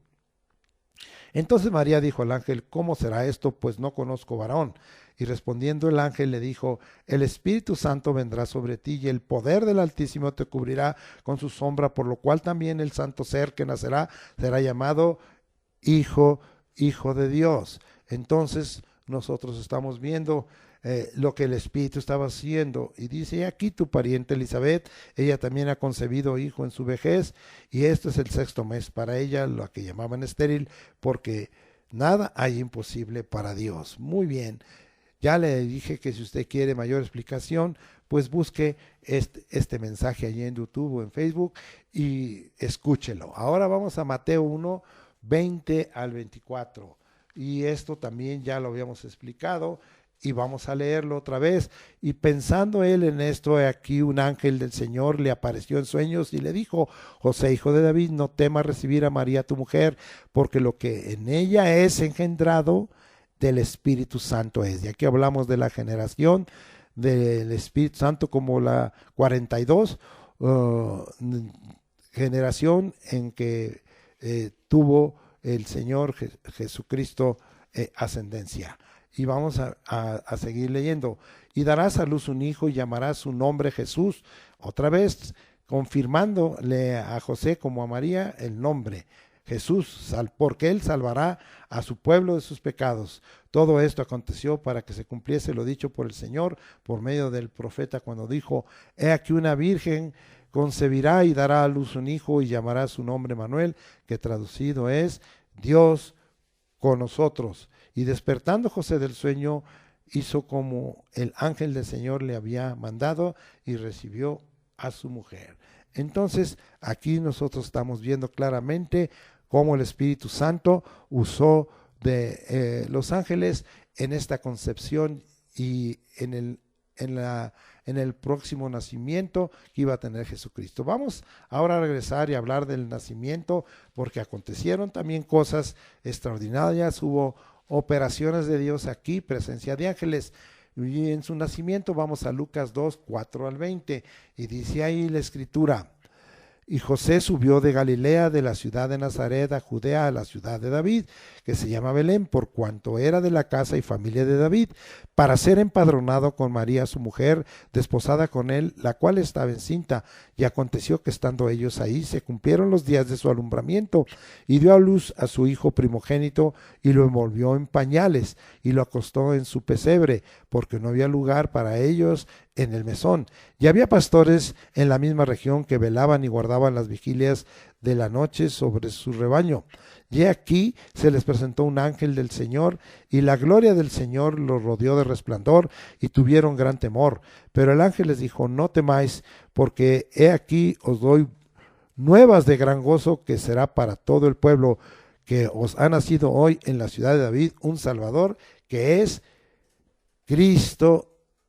Entonces María dijo al ángel: ¿cómo será esto? Pues no conozco varón. Y respondiendo el ángel le dijo: el Espíritu Santo vendrá sobre ti, y el poder del Altísimo te cubrirá con su sombra, por lo cual también el santo ser que nacerá será llamado Hijo de Dios. Entonces nosotros estamos viendo lo que el Espíritu estaba haciendo, y dice: aquí tu pariente Elizabeth, ella también ha concebido hijo en su vejez, y este es el 6º mes para ella, lo que llamaban estéril, porque nada hay imposible para Dios. Muy bien, ya le dije que si usted quiere mayor explicación, pues busque este mensaje allí en YouTube o en Facebook y escúchelo. Ahora vamos a Mateo 1, 20 al 24, y esto también ya lo habíamos explicado, y vamos a leerlo otra vez. Y pensando él en esto, aquí un ángel del Señor le apareció en sueños y le dijo: José, hijo de David, no temas recibir a María tu mujer, porque lo que en ella es engendrado del Espíritu Santo es. Y aquí hablamos de la generación del Espíritu Santo como la 42 generación en que tuvo el Señor Jesucristo ascendencia. Y vamos a seguir leyendo. Y darás a luz un hijo y llamarás su nombre Jesús. Otra vez confirmándole a José como a María el nombre Jesús, porque él salvará a su pueblo de sus pecados. Todo esto aconteció para que se cumpliese lo dicho por el Señor por medio del profeta cuando dijo: he aquí una virgen concebirá y dará a luz un hijo y llamará su nombre Manuel, que traducido es Dios con nosotros. Y despertando José del sueño, hizo como el ángel del Señor le había mandado y recibió a su mujer. Entonces, aquí nosotros estamos viendo claramente cómo el Espíritu Santo usó de los ángeles en esta concepción y en el próximo nacimiento que iba a tener Jesucristo. Vamos ahora a regresar y hablar del nacimiento, porque acontecieron también cosas extraordinarias, hubo operaciones de Dios aquí, presencia de ángeles. Y en su nacimiento vamos a Lucas 2, 4 al 20, y dice ahí la escritura: y José subió de Galilea, de la ciudad de Nazaret, a Judea, a la ciudad de David, que se llama Belén, por cuanto era de la casa y familia de David, para ser empadronado con María su mujer, desposada con él, la cual estaba encinta. Y aconteció que estando ellos ahí, se cumplieron los días de su alumbramiento, y dio a luz a su hijo primogénito, y lo envolvió en pañales, y lo acostó en su pesebre, porque no había lugar para ellos en el mesón. Y había pastores en la misma región que velaban y guardaban las vigilias de la noche sobre su rebaño. Y aquí se les presentó un ángel del Señor, y la gloria del Señor los rodeó de resplandor, y tuvieron gran temor. Pero el ángel les dijo: no temáis, porque he aquí os doy nuevas de gran gozo, que será para todo el pueblo, que os ha nacido hoy en la ciudad de David un Salvador, que es Cristo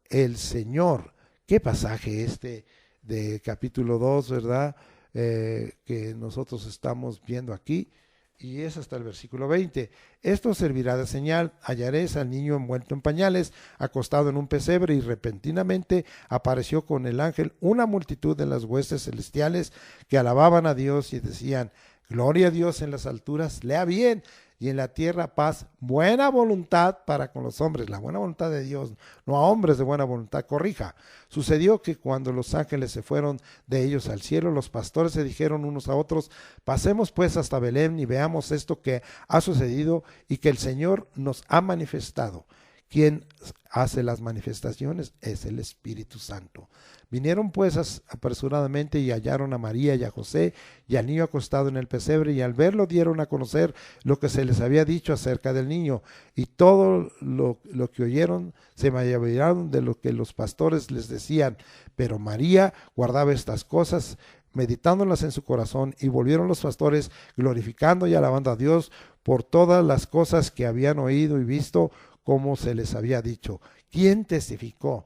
el Señor. Qué pasaje este de capítulo 2, ¿verdad? Que nosotros estamos viendo aquí, y es hasta el versículo 20. Esto servirá de señal: hallaréis al niño envuelto en pañales, acostado en un pesebre. Y repentinamente apareció con el ángel una multitud de las huestes celestiales que alababan a Dios y decían: gloria a Dios en las alturas, lea bien, y en la tierra paz, buena voluntad para con los hombres. La buena voluntad de Dios, no a hombres de buena voluntad, corrija. Sucedió que cuando los ángeles se fueron de ellos al cielo, los pastores se dijeron unos a otros: pasemos pues hasta Belén y veamos esto que ha sucedido y que el Señor nos ha manifestado. Quien hace las manifestaciones es el Espíritu Santo. Vinieron pues apresuradamente y hallaron a María y a José y al niño acostado en el pesebre, y al verlo dieron a conocer lo que se les había dicho acerca del niño. Y todo lo que oyeron se maravillaron de lo que los pastores les decían. Pero María guardaba estas cosas, meditándolas en su corazón. Y volvieron los pastores glorificando y alabando a Dios por todas las cosas que habían oído y visto, como se les había dicho. ¿Quién testificó?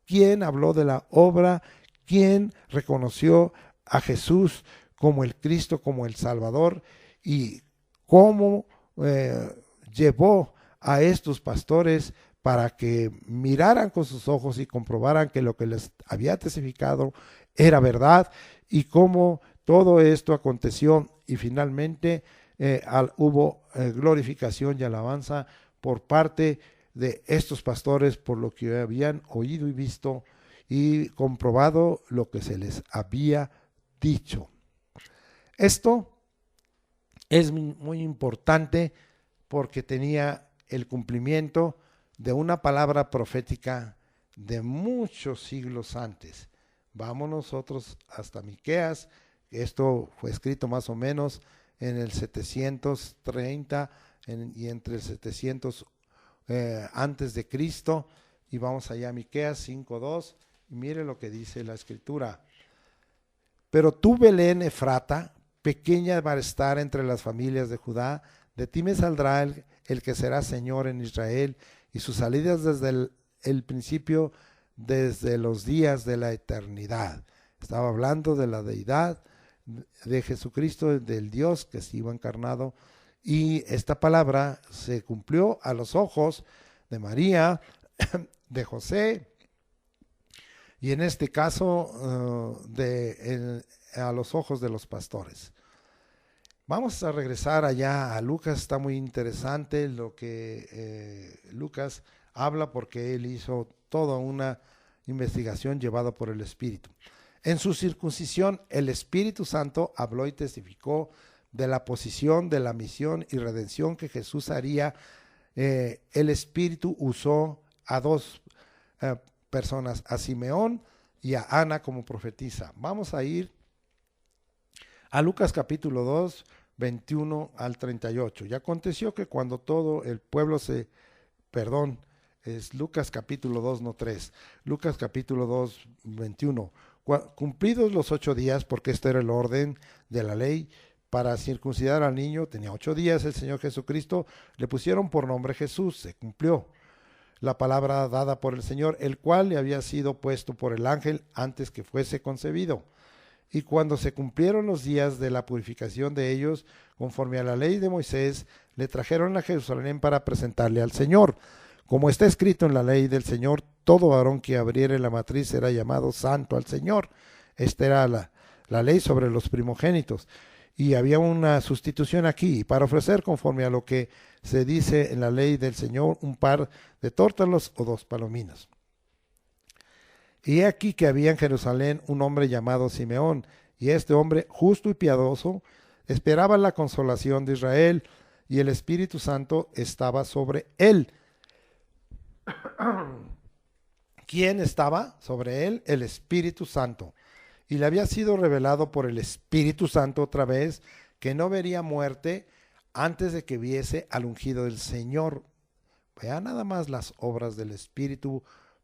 ¿Quién habló de la obra? ¿Quién reconoció a Jesús como el Cristo, como el Salvador? Y cómo llevó a estos pastores para que miraran con sus ojos y comprobaran que lo que les había testificado era verdad, y cómo todo esto aconteció, y finalmente hubo glorificación y alabanza por parte de estos pastores por lo que habían oído y visto y comprobado lo que se les había dicho. Esto es muy importante porque tenía el cumplimiento de una palabra profética de muchos siglos antes. Vamos nosotros hasta Miqueas. Esto fue escrito más o menos en el 730 y entre el 700 antes de Cristo, y vamos allá a Miqueas 5:2, y mire lo que dice la escritura: pero tú, Belén Efrata, pequeña va a estar entre las familias de Judá, de ti me saldrá el que será Señor en Israel, y sus salidas desde el principio, desde los días de la eternidad. Estaba hablando de la deidad de Jesucristo, del Dios que se iba encarnado. Y esta palabra se cumplió a los ojos de María, de José, y en este caso a los ojos de los pastores. Vamos a regresar allá a Lucas. Está muy interesante lo que Lucas habla, porque él hizo toda una investigación llevada por el Espíritu. En su circuncisión, el Espíritu Santo habló y testificó de la posición, de la misión y redención que Jesús haría, el Espíritu usó a dos personas, a Simeón y a Ana como profetisa. Vamos a ir a Lucas capítulo 2, 21 al 38. Y aconteció que cuando todo el pueblo es Lucas capítulo 2, no 3, Lucas capítulo 2, 21. Cumplidos los 8 días, porque este era el orden de la ley, para circuncidar al niño, tenía 8 días el Señor Jesucristo, le pusieron por nombre Jesús, se cumplió la palabra dada por el Señor, el cual le había sido puesto por el ángel antes que fuese concebido. Y cuando se cumplieron los días de la purificación de ellos, conforme a la ley de Moisés, le trajeron a Jerusalén para presentarle al Señor. Como está escrito en la ley del Señor, todo varón que abriere la matriz será llamado santo al Señor. Esta era la ley sobre los primogénitos. Y había una sustitución aquí, para ofrecer conforme a lo que se dice en la ley del Señor, un par de tórtolos o 2 palominas. Y he aquí que había en Jerusalén un hombre llamado Simeón, y este hombre, justo y piadoso, esperaba la consolación de Israel, y el Espíritu Santo estaba sobre él. ¿Quién estaba sobre él? El Espíritu Santo. Y le había sido revelado por el Espíritu Santo otra vez que no vería muerte antes de que viese al ungido del Señor. Vea nada más las obras del Espíritu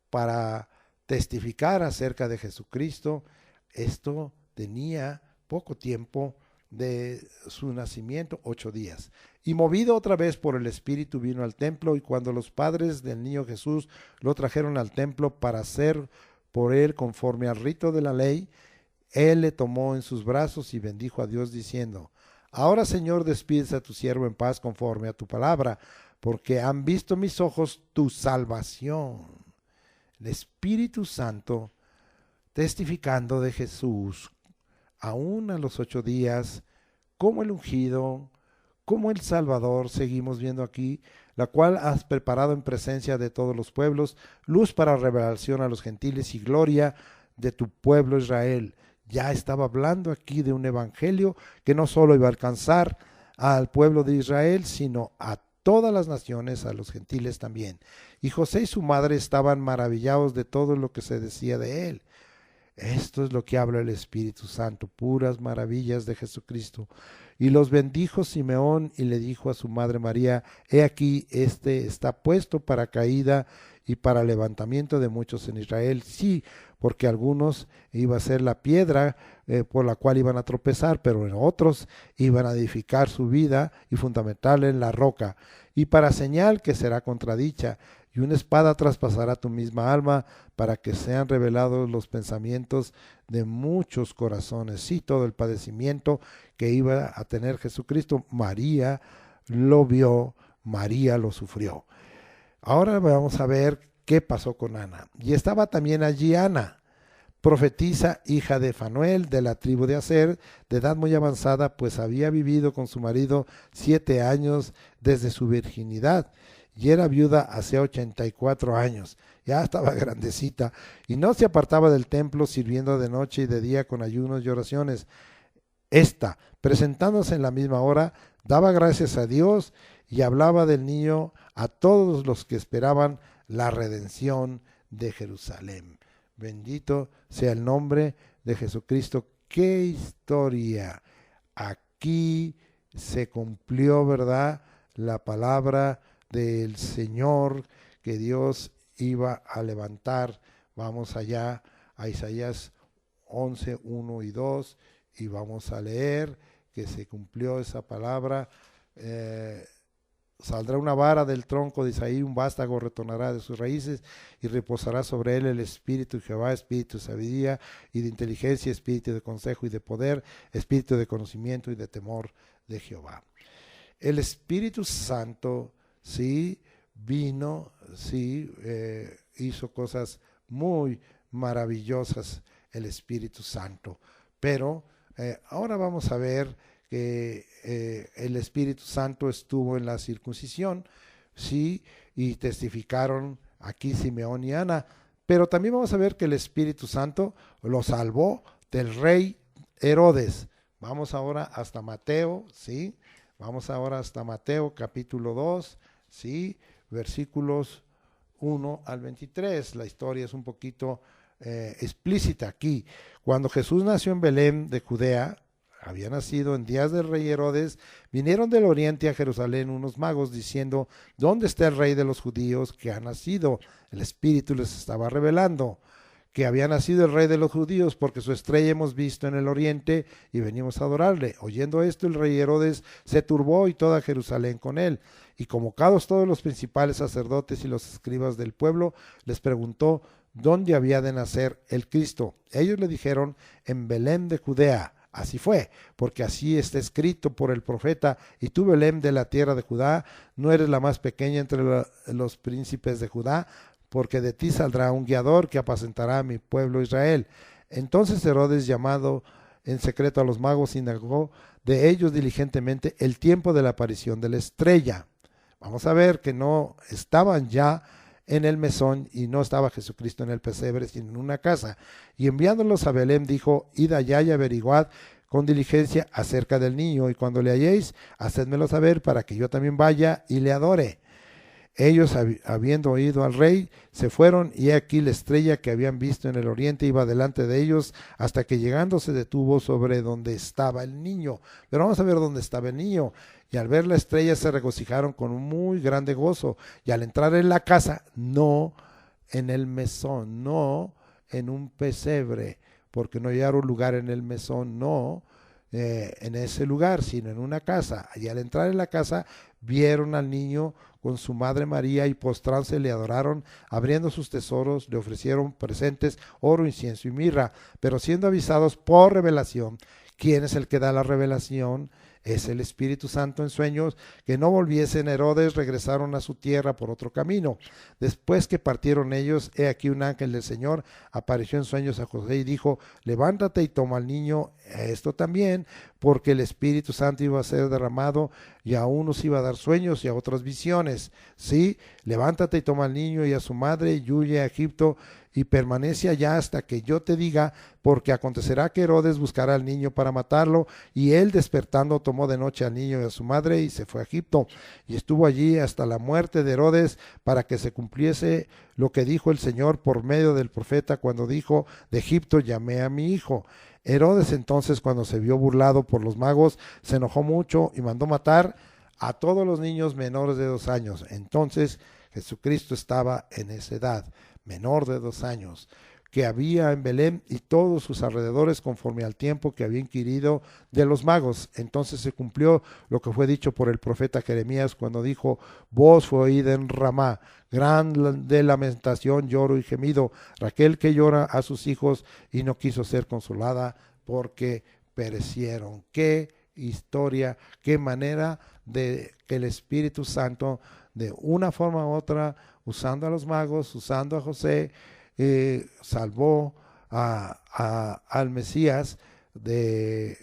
para testificar acerca de Jesucristo. Esto tenía poco tiempo de su nacimiento, 8 días. Y movido otra vez por el Espíritu vino al templo, y cuando los padres del niño Jesús lo trajeron al templo para hacer por él conforme al rito de la ley, él le tomó en sus brazos y bendijo a Dios diciendo: Ahora, Señor, despídese a tu siervo en paz conforme a tu palabra, porque han visto mis ojos tu salvación. El Espíritu Santo testificando de Jesús, aún a los 8 días, como el ungido, como el Salvador, seguimos viendo aquí, la cual has preparado en presencia de todos los pueblos, luz para revelación a los gentiles y gloria de tu pueblo Israel. Ya estaba hablando aquí de un evangelio que no solo iba a alcanzar al pueblo de Israel, sino a todas las naciones, a los gentiles también. Y José y su madre estaban maravillados de todo lo que se decía de él. Esto es lo que habla el Espíritu Santo, puras maravillas de Jesucristo. Y los bendijo Simeón y le dijo a su madre María: He aquí, este está puesto para caída y para levantamiento de muchos en Israel. Sí, porque algunos iba a ser la piedra por la cual iban a tropezar, pero en otros iban a edificar su vida y fundamentarla en la roca. Y para señal que será contradicha, y una espada traspasará tu misma alma, para que sean revelados los pensamientos de muchos corazones. Sí, todo el padecimiento que iba a tener Jesucristo, María lo vio, María lo sufrió. Ahora vamos a ver qué pasó con Ana. Y estaba también allí Ana, profetisa, hija de Fanuel, de la tribu de Aser, de edad muy avanzada, pues había vivido con su marido 7 años desde su virginidad, y era viuda hace 84 años. Ya estaba grandecita, y no se apartaba del templo, sirviendo de noche y de día con ayunos y oraciones. Esta, presentándose en la misma hora, daba gracias a Dios y hablaba del niño a todos los que esperaban la redención de Jerusalén. Bendito sea el nombre de Jesucristo. ¡Qué historia! Aquí se cumplió, ¿verdad?, la palabra del Señor, que Dios iba a levantar. Vamos allá a Isaías 11, 1 y 2, y vamos a leer que se cumplió esa palabra. Saldrá una vara del tronco de Isaí, un vástago retornará de sus raíces, y reposará sobre él el espíritu de Jehová, espíritu de sabiduría y de inteligencia, espíritu de consejo y de poder, espíritu de conocimiento y de temor de Jehová. El Espíritu Santo sí vino, sí hizo cosas muy maravillosas, el Espíritu Santo. Pero ahora vamos a ver que el Espíritu Santo estuvo en la circuncisión, sí, y testificaron aquí Simeón y Ana, pero también vamos a ver que el Espíritu Santo lo salvó del rey Herodes. Vamos ahora hasta Mateo, ¿sí? Vamos ahora hasta Mateo capítulo 2, ¿sí? Versículos 1 al 23. La historia es un poquito explícita aquí. Cuando Jesús nació en Belén de Judea, había nacido en días del rey Herodes, vinieron del oriente a Jerusalén unos magos diciendo, ¿dónde está el rey de los judíos que ha nacido? El Espíritu les estaba revelando que había nacido el rey de los judíos, porque su estrella hemos visto en el oriente y venimos a adorarle. Oyendo esto, el rey Herodes se turbó y toda Jerusalén con él. Y convocados todos los principales sacerdotes y los escribas del pueblo, les preguntó dónde había de nacer el Cristo. Ellos le dijeron, en Belén de Judea. Así fue, porque así está escrito por el profeta, y tú, Belén de la tierra de Judá, no eres la más pequeña entre los príncipes de Judá, porque de ti saldrá un guiador que apacentará a mi pueblo Israel. Entonces Herodes, llamado en secreto a los magos, indagó de ellos diligentemente el tiempo de la aparición de la estrella. Vamos a ver que no estaban ya en el mesón y no estaba Jesucristo en el pesebre, sino en una casa. Y enviándolos a Belén dijo, id allá y averiguad con diligencia acerca del niño, y cuando le halléis, hacedmelo saber para que yo también vaya y le adore. Ellos, habiendo oído al rey, se fueron, y aquí la estrella que habían visto en el oriente iba delante de ellos, hasta que llegando se detuvo sobre donde estaba el niño. Pero vamos a ver dónde estaba el niño. Y al ver la estrella se regocijaron con un muy grande gozo. Y al entrar en la casa, no en el mesón, no en un pesebre, porque no hallaron lugar en el mesón, no en ese lugar, sino en una casa. Y al entrar en la casa, vieron al niño con su madre María, y postrándose le adoraron, abriendo sus tesoros le ofrecieron presentes, oro, incienso y mirra. Pero siendo avisados por revelación, ¿quién es el que da la revelación? Es el Espíritu Santo en sueños, que no volviesen Herodes, regresaron a su tierra por otro camino. Después que partieron ellos, he aquí un ángel del Señor apareció en sueños a José y dijo, levántate y toma al niño, esto también, porque el Espíritu Santo iba a ser derramado, y a unos iba a dar sueños y a otros visiones. Sí, levántate y toma al niño y a su madre y huye a Egipto, y permanece allá hasta que yo te diga, porque acontecerá que Herodes buscará al niño para matarlo. Y él, despertando, tomó de noche al niño y a su madre y se fue a Egipto, y estuvo allí hasta la muerte de Herodes, para que se cumpliese lo que dijo el Señor por medio del profeta, cuando dijo, de Egipto llamé a mi hijo. Herodes entonces, cuando se vio burlado por los magos, se enojó mucho y mandó matar a todos los niños menores de 2 años. Entonces Jesucristo estaba en esa edad, menor de 2 años, que había en Belén y todos sus alrededores, conforme al tiempo que había inquirido de los magos. Entonces se cumplió lo que fue dicho por el profeta Jeremías, cuando dijo, voz fue oída en Ramá, grande lamentación, lloro y gemido, Raquel que llora a sus hijos y no quiso ser consolada porque perecieron. Qué historia, qué manera de que el Espíritu Santo, de una forma u otra, usando a los magos, usando a José, salvó al Mesías de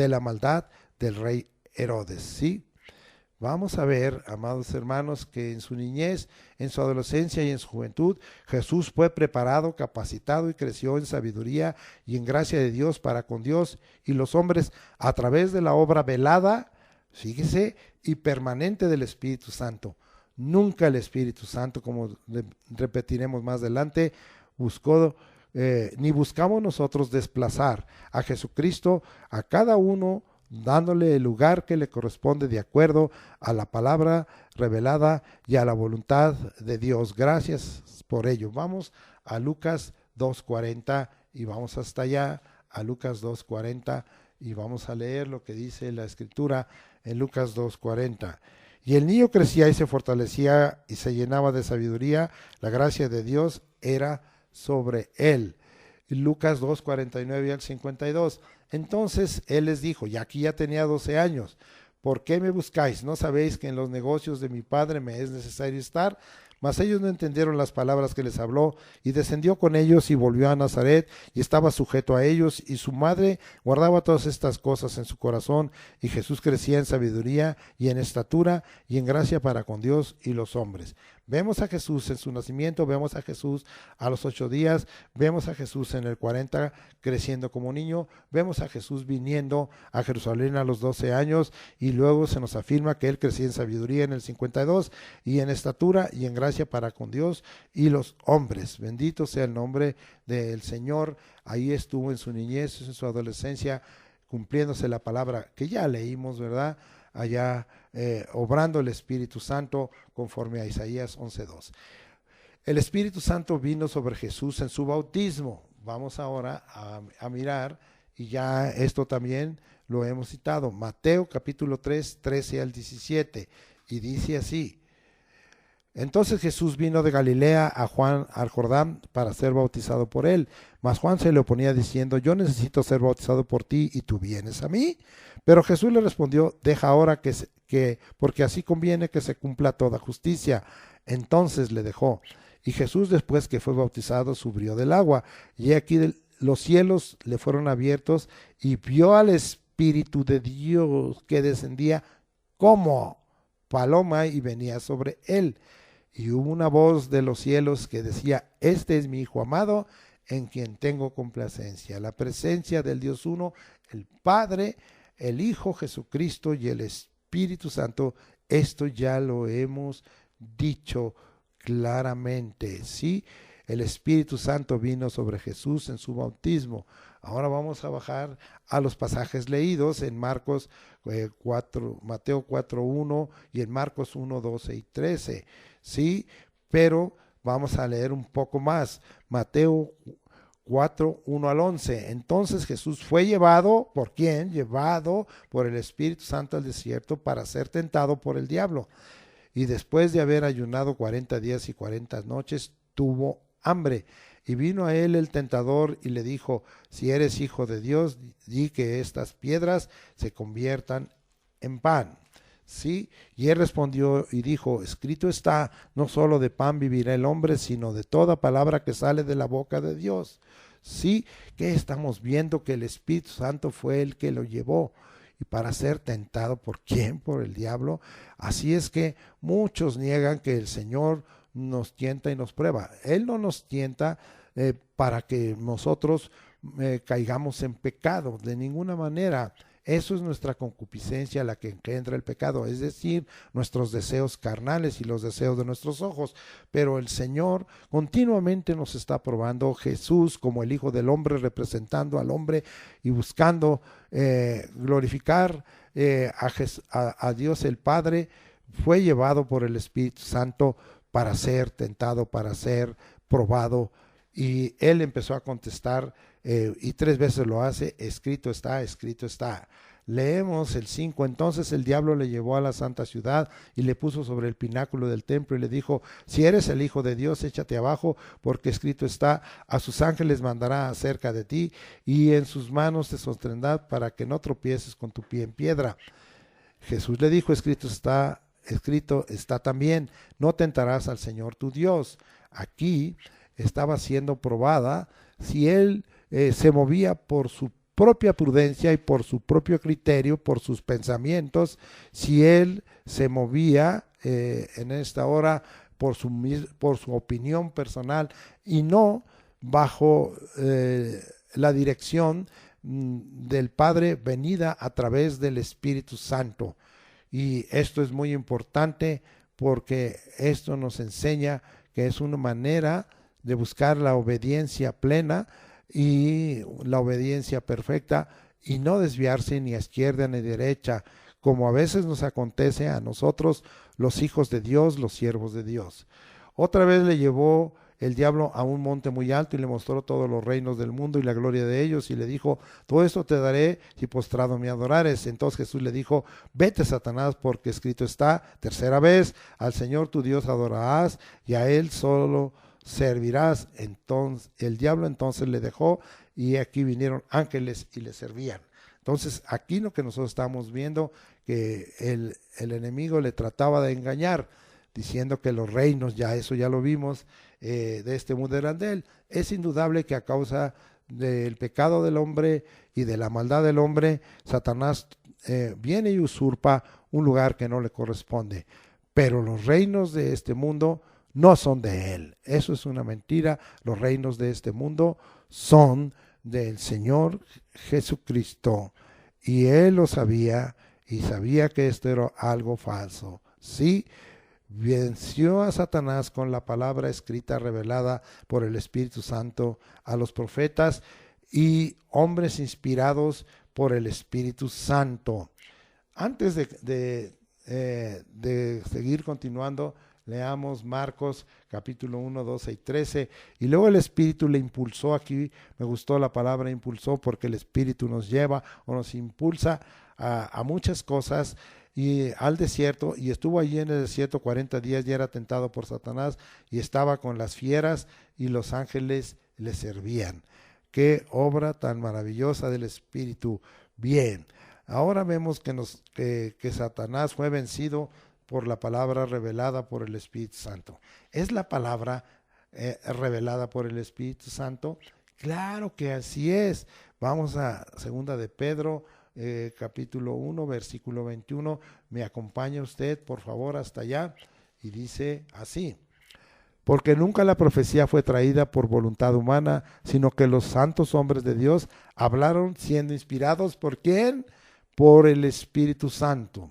la maldad del rey Herodes. ¿Sí? Vamos a ver, amados hermanos, que en su niñez, en su adolescencia y en su juventud, Jesús fue preparado, capacitado y creció en sabiduría y en gracia de Dios para con Dios y los hombres, a través de la obra velada, fíjese, y permanente del Espíritu Santo. Nunca el Espíritu Santo, como repetiremos más adelante, buscó, ni buscamos nosotros desplazar a Jesucristo, a cada uno dándole el lugar que le corresponde de acuerdo a la palabra revelada y a la voluntad de Dios. Gracias por ello. Vamos a Lucas 2:40 y vamos hasta allá, a Lucas 2:40, y vamos a leer lo que dice la Escritura en Lucas 2:40. Y el niño crecía y se fortalecía y se llenaba de sabiduría, la gracia de Dios era sobre él. Lucas 2:49 al 52. Entonces él les dijo, y aquí ya tenía 12 años, ¿por qué me buscáis? ¿No sabéis que en los negocios de mi padre me es necesario estar? Mas ellos no entendieron las palabras que les habló, y descendió con ellos y volvió a Nazaret, y estaba sujeto a ellos, y su madre guardaba todas estas cosas en su corazón, y Jesús crecía en sabiduría y en estatura y en gracia para con Dios y los hombres. Vemos a Jesús en su nacimiento, vemos a Jesús a los 8 días, vemos a Jesús en el 40 creciendo como niño, vemos a Jesús viniendo a Jerusalén a los 12 años y luego se nos afirma que él crecía en sabiduría en el 52 y en estatura y en gracia para con Dios y los hombres. Bendito sea el nombre del Señor. Ahí estuvo en su niñez, en su adolescencia, cumpliéndose la palabra que ya leímos, ¿verdad? Allá obrando el Espíritu Santo conforme a Isaías 11:2. El Espíritu Santo vino sobre Jesús en su bautismo. Vamos ahora a mirar, y ya esto también lo hemos citado, Mateo capítulo 3, 13 al 17, y dice así: entonces Jesús vino de Galilea a Juan al Jordán para ser bautizado por él. Mas Juan se le oponía diciendo: yo necesito ser bautizado por ti y tú vienes a mí. Pero Jesús le respondió: deja ahora porque así conviene que se cumpla toda justicia. Entonces le dejó. Y Jesús, después que fue bautizado, subió del agua. Y aquí los cielos le fueron abiertos y vio al Espíritu de Dios que descendía como paloma y venía sobre él. Y hubo una voz de los cielos que decía: este es mi Hijo amado, en quien tengo complacencia. La presencia del Dios uno, el Padre, el Hijo Jesucristo y el Espíritu Santo. Esto ya lo hemos dicho claramente, ¿sí? El Espíritu Santo vino sobre Jesús en su bautismo. Ahora vamos a bajar a los pasajes leídos en Marcos 4, Mateo 4:1 y en Marcos 1:12 y 13, ¿sí? Pero vamos a leer un poco más. Mateo 4:1 al 11. Entonces Jesús fue llevado, ¿por quién? Llevado por el Espíritu Santo al desierto para ser tentado por el diablo. Y después de haber ayunado 40 días y 40 noches, tuvo hambre. Y vino a él el tentador y le dijo: si eres hijo de Dios, di que estas piedras se conviertan en pan. ¿Sí? Y él respondió y dijo: escrito está, no solo de pan vivirá el hombre, sino de toda palabra que sale de la boca de Dios. ¿Sí? ¿Qué estamos viendo? Que el Espíritu Santo fue el que lo llevó. Y para ser tentado, ¿por quién? Por el diablo. Así es que muchos niegan que el Señor nos tienta y nos prueba. Él no nos tienta para que nosotros caigamos en pecado, de ninguna manera. Eso es nuestra concupiscencia la que engendra el pecado, es decir, nuestros deseos carnales y los deseos de nuestros ojos. Pero el Señor continuamente nos está probando. Jesús, como el Hijo del Hombre, representando al hombre y buscando glorificar a Dios el Padre, fue llevado por el Espíritu Santo para ser tentado, para ser probado. Y él empezó a contestar y 3 veces lo hace: escrito está, escrito está. Leemos el 5. Entonces el diablo le llevó a la santa ciudad y le puso sobre el pináculo del templo y le dijo: si eres el Hijo de Dios, échate abajo, porque escrito está: a sus ángeles mandará acerca de ti y en sus manos te sostendrá para que no tropieces con tu pie en piedra. Jesús le dijo: escrito está también: no tentarás al Señor tu Dios. Aquí estaba siendo probada si él se movía por su propia prudencia y por su propio criterio, por sus pensamientos, si él se movía en esta hora por su opinión personal y no bajo la dirección del Padre venida a través del Espíritu Santo. Y esto es muy importante porque esto nos enseña que es una manera de buscar la obediencia plena y la obediencia perfecta y no desviarse ni a izquierda ni a derecha, como a veces nos acontece a nosotros, los hijos de Dios, los siervos de Dios. Otra vez le llevó el diablo a un monte muy alto y le mostró todos los reinos del mundo y la gloria de ellos y le dijo: todo esto te daré si postrado me adorares. Entonces Jesús le dijo: vete, Satanás, porque escrito está, tercera vez, al Señor tu Dios adorarás y a él solo servirás. Entonces el diablo entonces le dejó y aquí vinieron ángeles y le servían. Entonces aquí lo que nosotros estamos viendo, que el enemigo le trataba de engañar diciendo que los reinos, ya eso ya lo vimos, de este mundo eran de él. Es indudable que a causa del pecado del hombre y de la maldad del hombre, Satanás viene y usurpa un lugar que no le corresponde. Pero los reinos de este mundo no son de Él. Eso es una mentira. Los reinos de este mundo son del Señor Jesucristo. Y Él lo sabía y sabía que esto era algo falso. Sí, venció a Satanás con la palabra escrita revelada por el Espíritu Santo a los profetas y hombres inspirados por el Espíritu Santo. Antes de seguir continuando, leamos Marcos capítulo 1, 12 y 13. Y luego el Espíritu le impulsó. Aquí me gustó la palabra impulsó, porque el Espíritu nos lleva o nos impulsa a muchas cosas, y al desierto, y estuvo allí en el desierto 40 días y era tentado por Satanás, y estaba con las fieras y los ángeles le servían. Qué obra tan maravillosa del Espíritu. Bien, ahora vemos que Satanás fue vencido por la palabra revelada por el Espíritu Santo. ¿Es la palabra revelada por el Espíritu Santo? Claro que así es. Vamos a 2 de Pedro, capítulo 1, versículo 21. Me acompaña usted, por favor, hasta allá. Y dice así: porque nunca la profecía fue traída por voluntad humana, sino que los santos hombres de Dios hablaron siendo inspirados ¿por quién? Por el Espíritu Santo.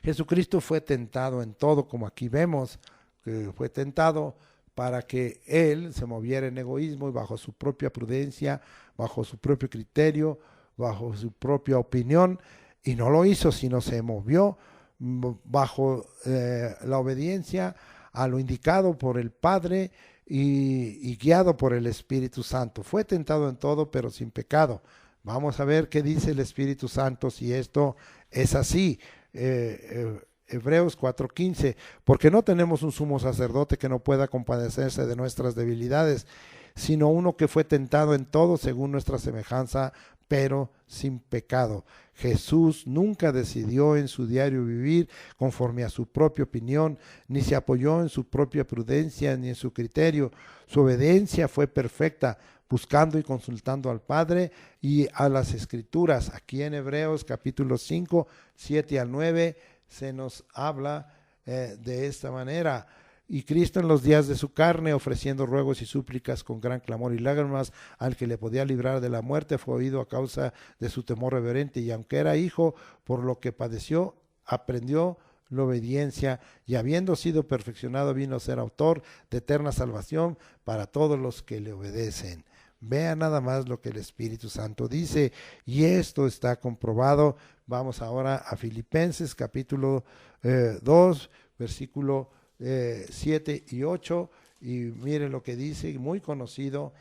Jesucristo fue tentado en todo, como aquí vemos, que fue tentado para que Él se moviera en egoísmo y bajo su propia prudencia, bajo su propio criterio, bajo su propia opinión, y no lo hizo, sino se movió bajo la obediencia a lo indicado por el Padre y guiado por el Espíritu Santo. Fue tentado en todo, pero sin pecado. Vamos a ver qué dice el Espíritu Santo si esto es así. Hebreos 4:15, porque no tenemos un sumo sacerdote que no pueda compadecerse de nuestras debilidades, sino uno que fue tentado en todo según nuestra semejanza, pero sin pecado. Jesús nunca decidió en su diario vivir conforme a su propia opinión, ni se apoyó en su propia prudencia ni en su criterio. Su obediencia fue perfecta, buscando y consultando al Padre y a las Escrituras. Aquí en Hebreos capítulo 5, 7 al 9 se nos habla de esta manera. Y Cristo en los días de su carne, ofreciendo ruegos y súplicas con gran clamor y lágrimas al que le podía librar de la muerte, fue oído a causa de su temor reverente, y aunque era hijo, por lo que padeció, aprendió la obediencia, y habiendo sido perfeccionado, vino a ser autor de eterna salvación para todos los que le obedecen. Vea nada más lo que el Espíritu Santo dice, y esto está comprobado. Vamos ahora a Filipenses capítulo 2, versículo 7 y 8, y mire lo que dice, muy conocido: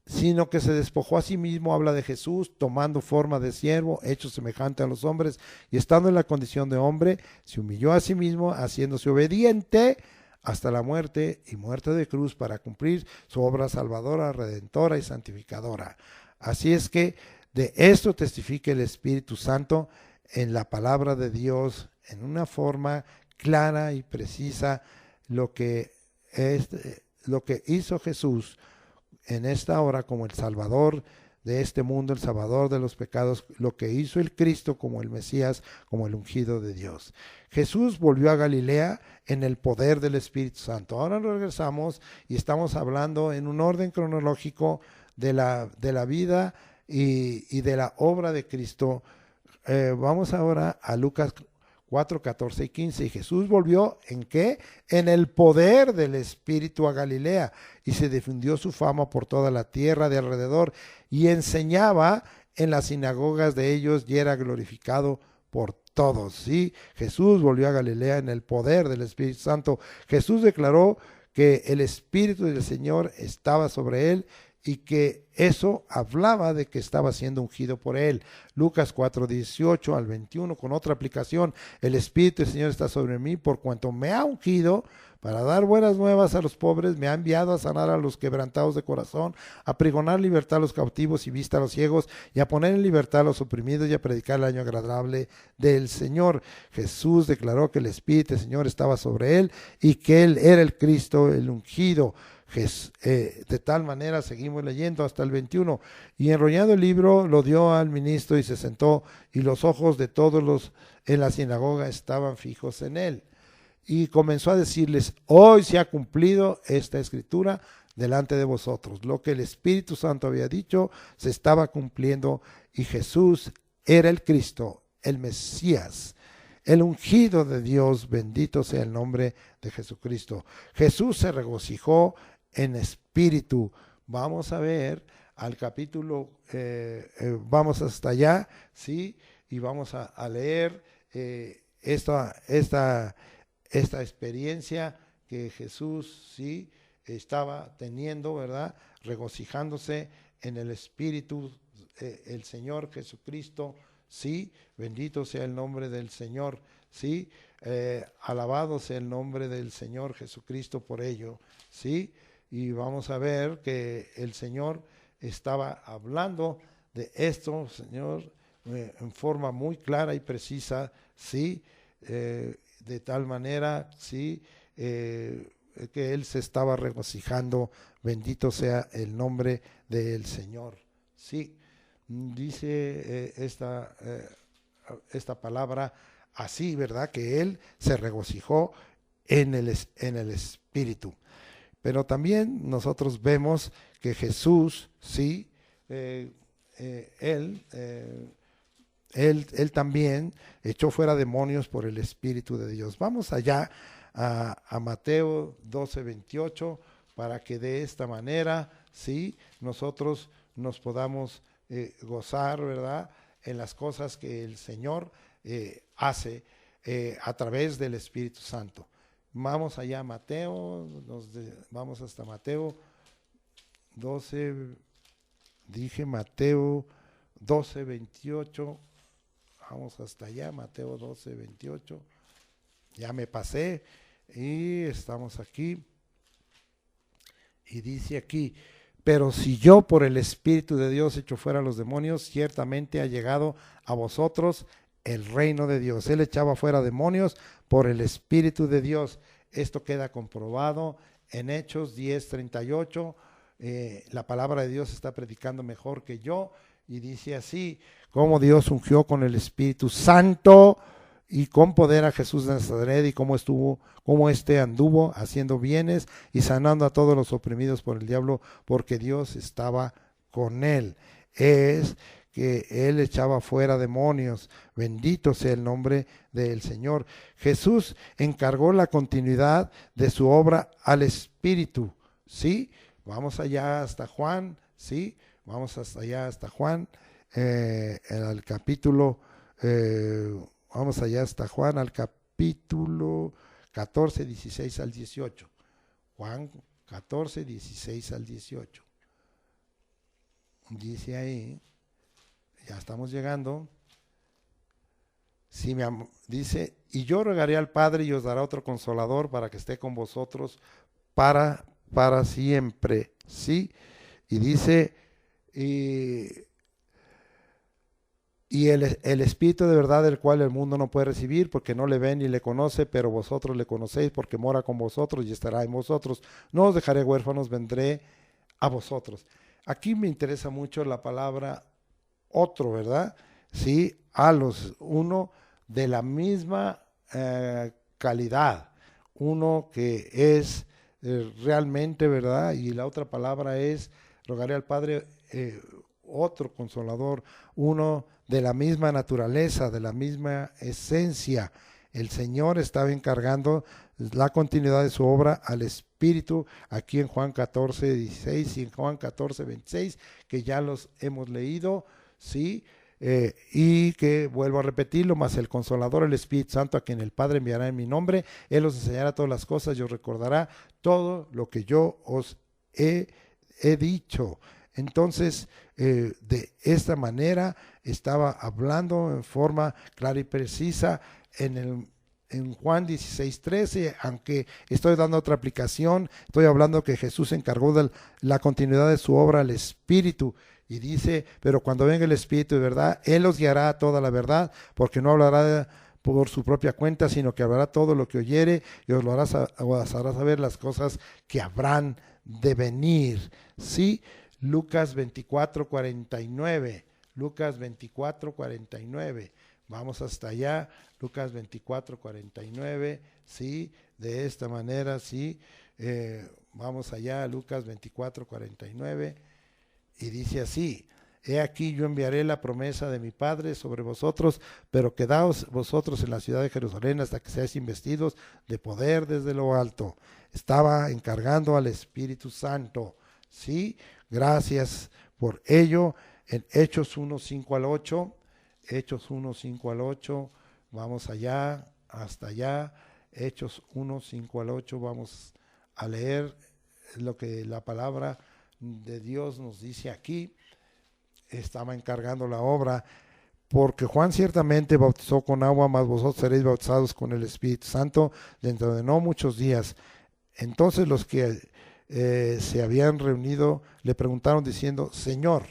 sino que se despojó a sí mismo, habla de Jesús, tomando forma de siervo, hecho semejante a los hombres, y estando en la condición de hombre, se humilló a sí mismo, haciéndose obediente hasta la muerte, y muerte de cruz, para cumplir su obra salvadora, redentora y santificadora. Así es que de esto testifica el Espíritu Santo en la palabra de Dios, en una forma clara y precisa, lo que hizo Jesús en esta hora como el Salvador de este mundo, el Salvador de los pecados, lo que hizo el Cristo como el Mesías, como el ungido de Dios. Jesús volvió a Galilea en el poder del Espíritu Santo. Ahora regresamos y estamos hablando en un orden cronológico de la vida y de la obra de Cristo. Vamos ahora a Lucas 4, 14 y 15. Y Jesús volvió, ¿en qué? En el poder del Espíritu a Galilea, y se difundió su fama por toda la tierra de alrededor, y enseñaba en las sinagogas de ellos, y era glorificado por todos. Sí, Jesús volvió a Galilea en el poder del Espíritu Santo. Jesús declaró que el Espíritu del Señor estaba sobre él, y que eso hablaba de que estaba siendo ungido por él. Lucas 4, 18 al 21, con otra aplicación: el Espíritu del Señor está sobre mí, por cuanto me ha ungido para dar buenas nuevas a los pobres, me ha enviado a sanar a los quebrantados de corazón, a pregonar libertad a los cautivos y vista a los ciegos, y a poner en libertad a los oprimidos, y a predicar el año agradable del Señor. Jesús declaró que el Espíritu del Señor estaba sobre él, y que él era el Cristo, el ungido. De tal manera, seguimos leyendo hasta el 21, y enrollando el libro lo dio al ministro y se sentó, y los ojos de todos los en la sinagoga estaban fijos en él. y comenzó a decirles: hoy se ha cumplido esta escritura delante de vosotros. Lo que el Espíritu Santo había dicho se estaba cumpliendo, y Jesús era el Cristo, el Mesías, el ungido de Dios. Bendito sea el nombre de Jesucristo. Jesús se regocijó en espíritu. Vamos a ver al capítulo, vamos hasta allá, ¿sí? Y vamos a leer esta experiencia que Jesús, ¿sí?, estaba teniendo, ¿verdad? Regocijándose en el Espíritu, el Señor Jesucristo, ¿sí? Bendito sea el nombre del Señor, ¿sí? Alabado sea el nombre del Señor Jesucristo por ello, ¿sí? Y vamos a ver que el Señor estaba hablando de esto, Señor, en forma muy clara y precisa, ¿sí? De tal manera, ¿sí?, que Él se estaba regocijando. Bendito sea el nombre del Señor, ¿sí? Dice esta palabra así, ¿verdad? Que Él se regocijó en el Espíritu. Pero también nosotros vemos que Jesús, ¿sí?, Él también echó fuera demonios por el Espíritu de Dios. Vamos allá a Mateo 12:28, para que de esta manera, ¿sí?, nosotros nos podamos gozar, ¿verdad?, en las cosas que el Señor hace a través del Espíritu Santo. Vamos allá a Mateo, vamos hasta Mateo 12, dije Mateo 12:28, vamos hasta allá, Mateo 12:28, ya me pasé y estamos aquí, y dice aquí: pero si yo por el Espíritu de Dios echo fuera a los demonios, ciertamente ha llegado a vosotros el reino de Dios. Él echaba fuera demonios por el Espíritu de Dios. Esto queda comprobado en Hechos 10:38. La palabra de Dios está predicando mejor que yo, y dice así: cómo Dios ungió con el Espíritu Santo y con poder a Jesús de Nazaret, y cómo anduvo haciendo bienes y sanando a todos los oprimidos por el diablo, porque Dios estaba con él. Es que él echaba fuera demonios. Bendito sea el nombre del Señor. Jesús encargó la continuidad de su obra al Espíritu, ¿sí? Vamos allá hasta Juan, ¿sí? Vamos hasta allá hasta Juan, en el capítulo, vamos allá hasta Juan, al capítulo 14, 16 al 18. Juan 14, 16 al 18. Dice ahí, ya estamos llegando. Dice: y yo rogaré al Padre y os dará otro Consolador para que esté con vosotros para siempre, ¿sí? Y dice: y el Espíritu de verdad, el cual el mundo no puede recibir, porque no le ve ni le conoce, pero vosotros le conocéis, porque mora con vosotros y estará en vosotros. No os dejaré huérfanos, vendré a vosotros. Aquí me interesa mucho la palabra otro, ¿verdad? Sí, uno de la misma calidad, uno que es realmente, ¿verdad? Y la otra palabra es: rogaré al Padre otro Consolador, uno de la misma naturaleza, de la misma esencia. El Señor estaba encargando la continuidad de su obra al Espíritu, aquí en Juan 14, 16 y en Juan 14, 26, que ya los hemos leído, ¿sí? Y que vuelvo a repetirlo: mas el Consolador, el Espíritu Santo, a quien el Padre enviará en mi nombre, Él os enseñará todas las cosas y os recordará todo lo que yo os he dicho. Entonces, de esta manera estaba hablando en forma clara y precisa en Juan 16:13, aunque estoy dando otra aplicación, estoy hablando que Jesús se encargó de la continuidad de su obra al Espíritu, y dice: pero cuando venga el Espíritu de verdad, Él os guiará a toda la verdad, porque no hablará por su propia cuenta, sino que hablará todo lo que oyere, y os hará saber las cosas que habrán de venir, ¿sí? Lucas 24:49. Lucas 24:49. Vamos hasta allá, Lucas 24:49, sí, de esta manera, sí. Vamos allá, Lucas 24:49, y dice así: He aquí yo enviaré la promesa de mi Padre sobre vosotros, pero quedaos vosotros en la ciudad de Jerusalén hasta que seáis investidos de poder desde lo alto. Estaba encargando al Espíritu Santo, sí, gracias por ello. En Hechos 1:5 al 8, Hechos 1:5 al 8, vamos allá, hasta allá, Hechos 1:5 al 8, vamos a leer lo que la palabra de Dios nos dice aquí. Estaba encargando la obra, porque Juan ciertamente bautizó con agua, mas vosotros seréis bautizados con el Espíritu Santo dentro de no muchos días. Entonces los que se habían reunido le preguntaron diciendo: Señor,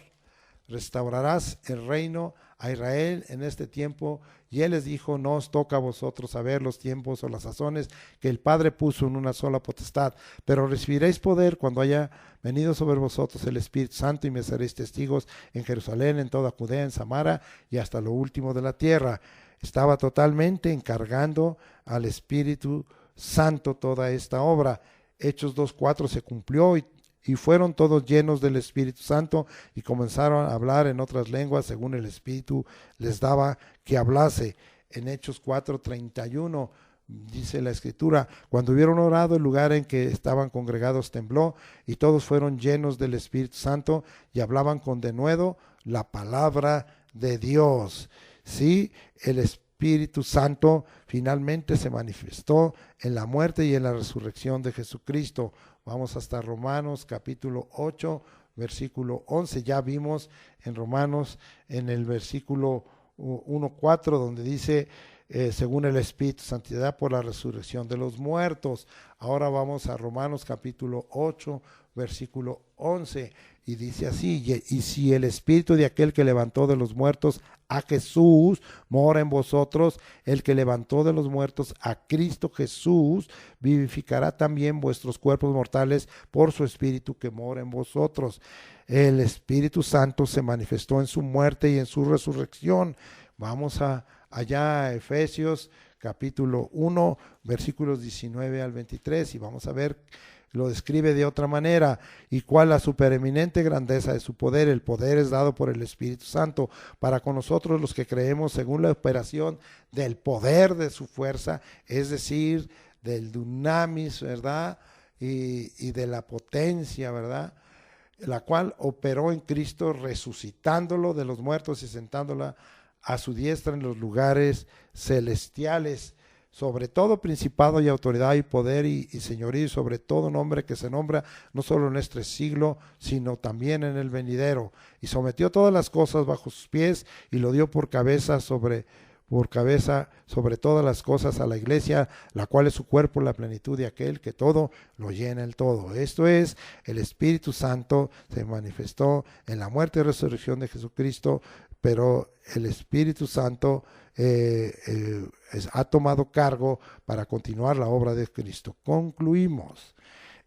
¿restaurarás el reino a Israel en este tiempo? Y él les dijo: no os toca a vosotros saber los tiempos o las sazones que el Padre puso en una sola potestad, pero recibiréis poder cuando haya venido sobre vosotros el Espíritu Santo, y me seréis testigos en Jerusalén, en toda Judea, en Samaria y hasta lo último de la tierra. Estaba totalmente encargando al Espíritu Santo toda esta obra. Hechos 2:4 se cumplió, y fueron todos llenos del Espíritu Santo y comenzaron a hablar en otras lenguas según el Espíritu les daba que hablase. En Hechos 4:31 dice la Escritura: cuando hubieron orado, el lugar en que estaban congregados tembló, y todos fueron llenos del Espíritu Santo y hablaban con denuedo la palabra de Dios. Sí, el Espíritu Santo finalmente se manifestó en la muerte y en la resurrección de Jesucristo. Vamos hasta Romanos capítulo 8, versículo 11. Ya vimos en Romanos, en el versículo 1:4, donde dice: según el Espíritu, santidad por la resurrección de los muertos. Ahora vamos a Romanos capítulo 8, versículo 11, y dice así: y si el Espíritu de aquel que levantó de los muertos a Jesús mora en vosotros, el que levantó de los muertos a Cristo Jesús vivificará también vuestros cuerpos mortales por su Espíritu que mora en vosotros. El Espíritu Santo se manifestó en su muerte y en su resurrección. Vamos allá a Efesios capítulo 1, versículos 19 al 23, y vamos a ver, lo describe de otra manera: y cuál la supereminente grandeza de su poder. El poder es dado por el Espíritu Santo para con nosotros los que creemos, según la operación del poder de su fuerza, es decir, del dunamis, ¿verdad? Y de la potencia, ¿verdad? La cual operó en Cristo, resucitándolo de los muertos y sentándola a su diestra en los lugares celestiales, sobre todo principado y autoridad y poder y señorío, y sobre todo nombre que se nombra no solo en este siglo, sino también en el venidero. Y sometió todas las cosas bajo sus pies y lo dio por cabeza sobre todas las cosas a la iglesia, la cual es su cuerpo, la plenitud de aquel que todo lo llena el todo. Esto es, el Espíritu Santo se manifestó en la muerte y resurrección de Jesucristo, pero el Espíritu Santo ha tomado cargo para continuar la obra de Cristo. Concluimos.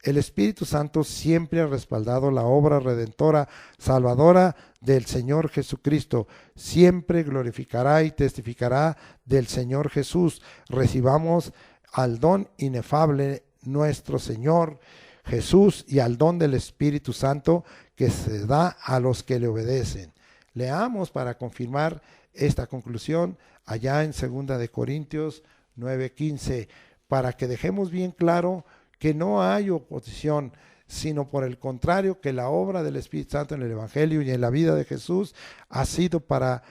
El Espíritu Santo siempre ha respaldado la obra redentora, salvadora del Señor Jesucristo. Siempre glorificará y testificará del Señor Jesús. Recibamos al don inefable nuestro Señor Jesús y al don del Espíritu Santo que se da a los que le obedecen. Leamos para confirmar esta conclusión allá en 2 de Corintios 9:15, para que dejemos bien claro que no hay oposición, sino por el contrario, que la obra del Espíritu Santo en el Evangelio y en la vida de Jesús ha sido para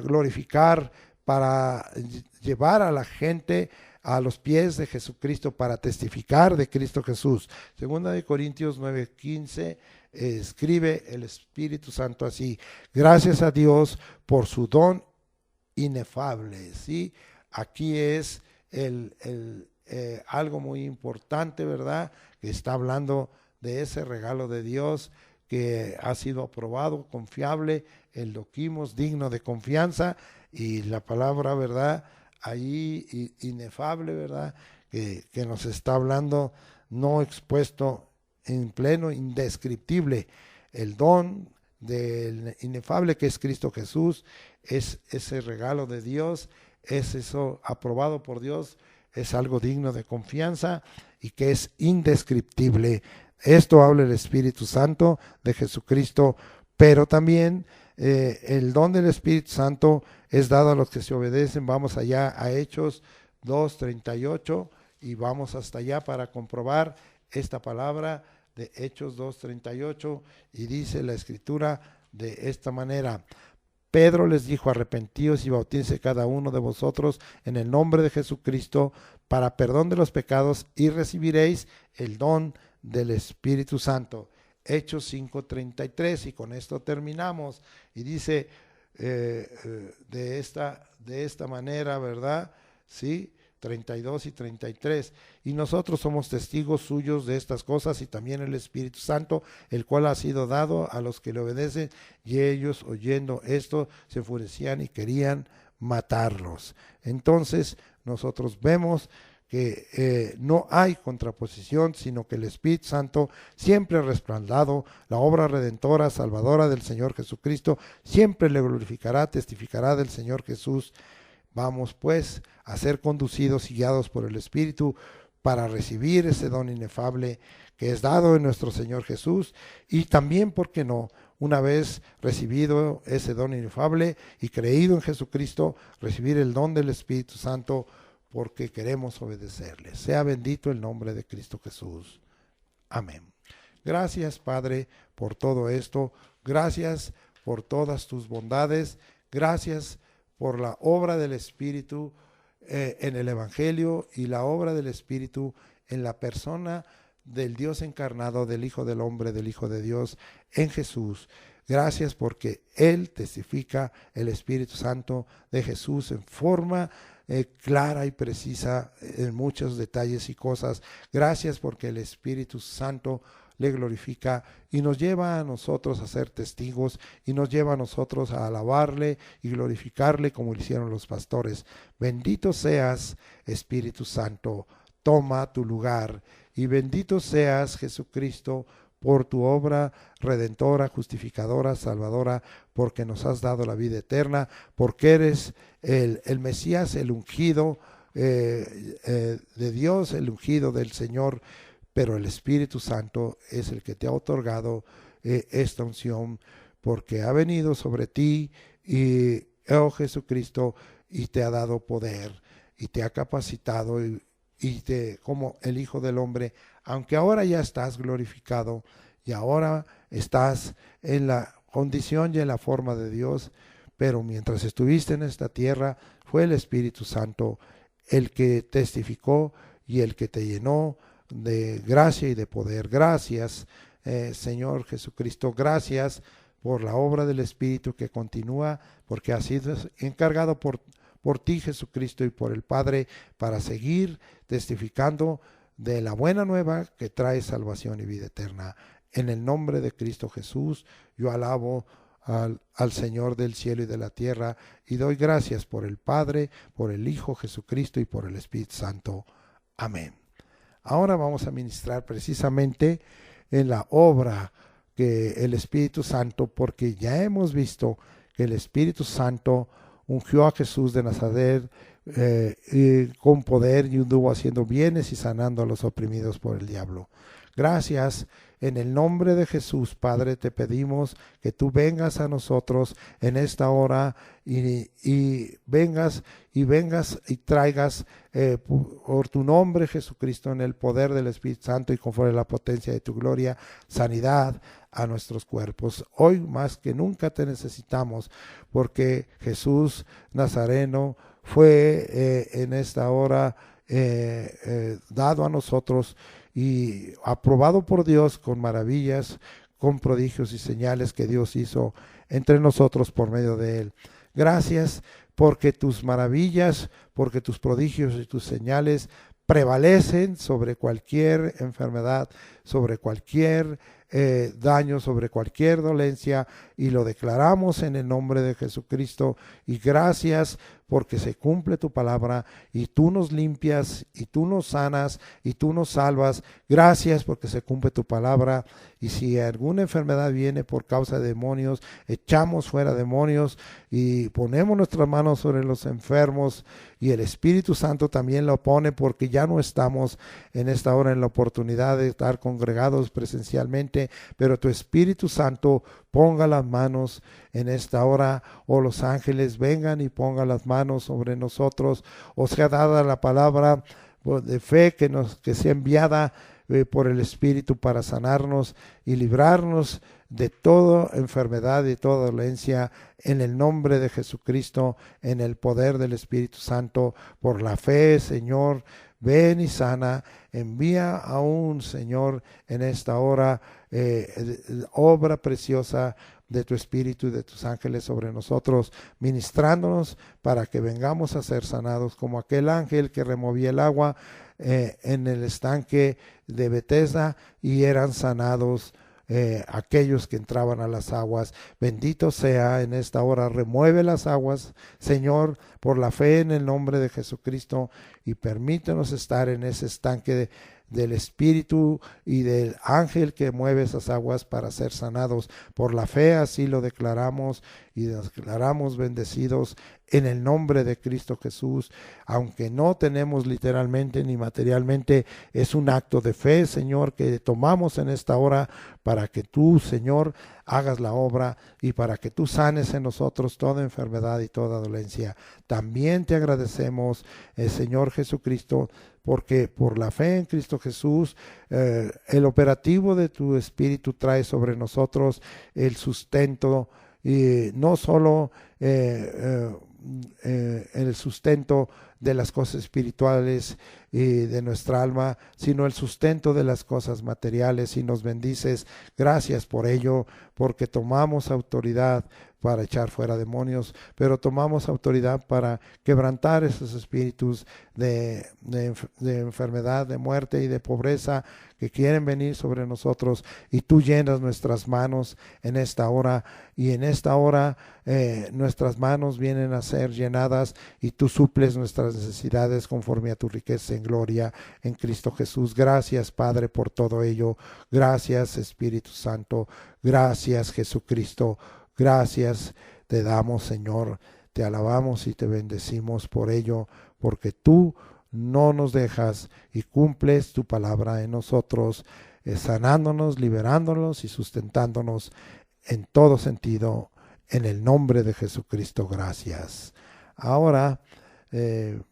glorificar, para llevar a la gente a los pies de Jesucristo, para testificar de Cristo Jesús. 2 de Corintios 9:15 escribe el Espíritu Santo así: gracias a Dios por su don inefable. ¿Sí? Aquí es algo muy importante, ¿verdad? Que está hablando de ese regalo de Dios que ha sido aprobado, confiable, eloquimos, digno de confianza, y la palabra, ¿verdad? Ahí inefable, ¿verdad? Que nos está hablando, no expuesto en pleno, indescriptible, el don del inefable que es Cristo Jesús, es ese regalo de Dios, es eso aprobado por Dios, es algo digno de confianza y que es indescriptible. Esto habla el Espíritu Santo de Jesucristo, pero también el don del Espíritu Santo es dado a los que se obedecen. Vamos allá a Hechos 2:38 y vamos hasta allá para comprobar esta palabra de Hechos 2:38, y dice la Escritura de esta manera: Pedro les dijo: arrepentíos y bautícense cada uno de vosotros en el nombre de Jesucristo para perdón de los pecados y recibiréis el don del Espíritu Santo. Hechos 5:33, y con esto terminamos, y dice de esta manera, ¿verdad? Sí, 32 y 33, y nosotros somos testigos suyos de estas cosas, y también el Espíritu Santo, el cual ha sido dado a los que le obedecen, y ellos, oyendo esto, se enfurecían y querían matarlos. Entonces nosotros vemos que no hay contraposición, sino que el Espíritu Santo siempre ha respaldado la obra redentora, salvadora del Señor Jesucristo, siempre le glorificará, testificará del Señor Jesús. Vamos pues a ser conducidos y guiados por el Espíritu para recibir ese don inefable que es dado en nuestro Señor Jesús, y también, ¿por qué no?, una vez recibido ese don inefable y creído en Jesucristo, recibir el don del Espíritu Santo, porque queremos obedecerle. Sea bendito el nombre de Cristo Jesús. Amén. Gracias, Padre, por todo esto. Gracias por todas tus bondades. Gracias por la obra del Espíritu en el Evangelio, y la obra del Espíritu en la persona del Dios encarnado, del Hijo del Hombre, del Hijo de Dios, en Jesús. Gracias porque Él testifica, el Espíritu Santo de Jesús, en forma clara y precisa en muchos detalles y cosas. Gracias porque el Espíritu Santo le glorifica y nos lleva a nosotros a ser testigos, y nos lleva a nosotros a alabarle y glorificarle como lo hicieron los pastores. Bendito seas, Espíritu Santo, toma tu lugar, y bendito seas, Jesucristo, por tu obra redentora, justificadora, salvadora, porque nos has dado la vida eterna, porque eres el Mesías, el ungido de Dios, el ungido del Señor. Pero el Espíritu Santo es el que te ha otorgado esta unción, porque ha venido sobre ti, y oh Jesucristo, y te ha dado poder, y te ha capacitado, y te, como el Hijo del Hombre, aunque ahora ya estás glorificado, y ahora estás en la condición y en la forma de Dios, pero mientras estuviste en esta tierra, fue el Espíritu Santo el que testificó y el que te llenó de gracia y de poder. Gracias, Señor Jesucristo, gracias por la obra del Espíritu que continúa, porque ha sido encargado por ti, Jesucristo, y por el Padre, para seguir testificando de la buena nueva que trae salvación y vida eterna. En el nombre de Cristo Jesús, yo alabo al Señor del cielo y de la tierra, y doy gracias por el Padre, por el Hijo Jesucristo y por el Espíritu Santo. Amén. Ahora vamos a ministrar precisamente en la obra que el Espíritu Santo, porque ya hemos visto que el Espíritu Santo ungió a Jesús de Nazaret con poder, y anduvo haciendo bienes y sanando a los oprimidos por el diablo. Gracias. En el nombre de Jesús, Padre, te pedimos que tú vengas a nosotros en esta hora, y vengas y traigas por tu nombre, Jesucristo, en el poder del Espíritu Santo y conforme a la potencia de tu gloria, sanidad a nuestros cuerpos. Hoy más que nunca te necesitamos, porque Jesús Nazareno fue en esta hora dado a nosotros y aprobado por Dios con maravillas, con prodigios y señales que Dios hizo entre nosotros por medio de él. Gracias porque tus maravillas, porque tus prodigios y tus señales prevalecen sobre cualquier enfermedad, sobre cualquier daño, sobre cualquier dolencia, y lo declaramos en el nombre de Jesucristo. Y gracias porque se cumple tu palabra y tú nos limpias y tú nos sanas y tú nos salvas. Gracias porque se cumple tu palabra. Y si alguna enfermedad viene por causa de demonios, echamos fuera demonios y ponemos nuestras manos sobre los enfermos, y el Espíritu Santo también lo pone, porque ya no estamos en esta hora en la oportunidad de estar congregados presencialmente, pero tu Espíritu Santo ponga las manos en esta hora, o los ángeles vengan y pongan las manos sobre nosotros, o sea dada la palabra de fe que sea enviada por el Espíritu para sanarnos y librarnos de toda enfermedad y toda dolencia, en el nombre de Jesucristo, en el poder del Espíritu Santo, por la fe. Señor, ven y sana, envía aún, Señor, en esta hora, obra preciosa de tu Espíritu y de tus ángeles sobre nosotros, ministrándonos para que vengamos a ser sanados, como aquel ángel que removía el agua en el estanque de Betesda, y eran sanados aquellos que entraban a las aguas. Bendito sea en esta hora. Remueve las aguas, Señor, por la fe en el nombre de Jesucristo, y permítenos estar en ese estanque del Espíritu y del ángel que mueve esas aguas para ser sanados. Por la fe así lo declaramos, y declaramos bendecidos en el nombre de Cristo Jesús. Aunque no tenemos literalmente ni materialmente, es un acto de fe, Señor, que tomamos en esta hora para que tú, Señor, hagas la obra y para que tú sanes en nosotros toda enfermedad y toda dolencia. También te agradecemos, Señor Jesucristo, porque por la fe en Cristo Jesús, el operativo de tu Espíritu trae sobre nosotros el sustento, y no solo el sustento de las cosas espirituales y de nuestra alma, sino el sustento de las cosas materiales, y nos bendices. Gracias por ello, porque tomamos autoridad para echar fuera demonios, pero tomamos autoridad para quebrantar esos espíritus de enfermedad, de muerte y de pobreza que quieren venir sobre nosotros, y tú llenas nuestras manos en esta hora, y en esta hora nuestras manos vienen a ser llenadas, y tú suples nuestras necesidades conforme a tu riqueza en gloria en Cristo Jesús. Gracias, Padre, por todo ello. Gracias, Espíritu Santo. Gracias, Jesucristo. Gracias te damos, Señor. Te alabamos y te bendecimos por ello, porque tú no nos dejas y cumples tu palabra en nosotros, sanándonos, liberándonos y sustentándonos en todo sentido, en el nombre de Jesucristo. Gracias. Ahora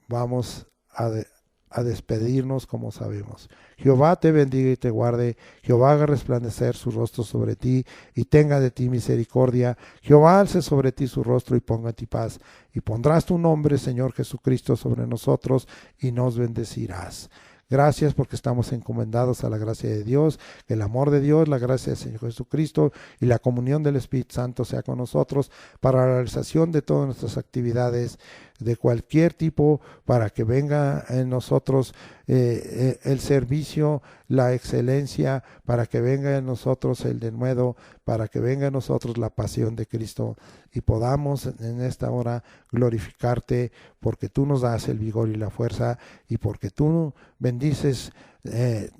vamos a despedirnos como sabemos. Jehová te bendiga y te guarde. Jehová haga resplandecer su rostro sobre ti y tenga de ti misericordia. Jehová alce sobre ti su rostro y ponga en ti paz. Y pondrás tu nombre, Señor Jesucristo, sobre nosotros y nos bendecirás. Gracias porque estamos encomendados a la gracia de Dios, que el amor de Dios, la gracia del Señor Jesucristo y la comunión del Espíritu Santo sea con nosotros para la realización de todas nuestras actividades de cualquier tipo, para que venga en nosotros el servicio, la excelencia, para que venga en nosotros el denuedo, para que venga en nosotros la pasión de Cristo, y podamos en esta hora glorificarte, porque tú nos das el vigor y la fuerza, y porque tú bendices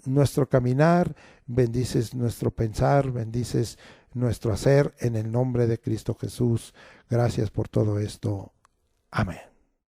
nuestro caminar, bendices nuestro pensar, bendices nuestro hacer, en el nombre de Cristo Jesús. Gracias por todo esto. Amén.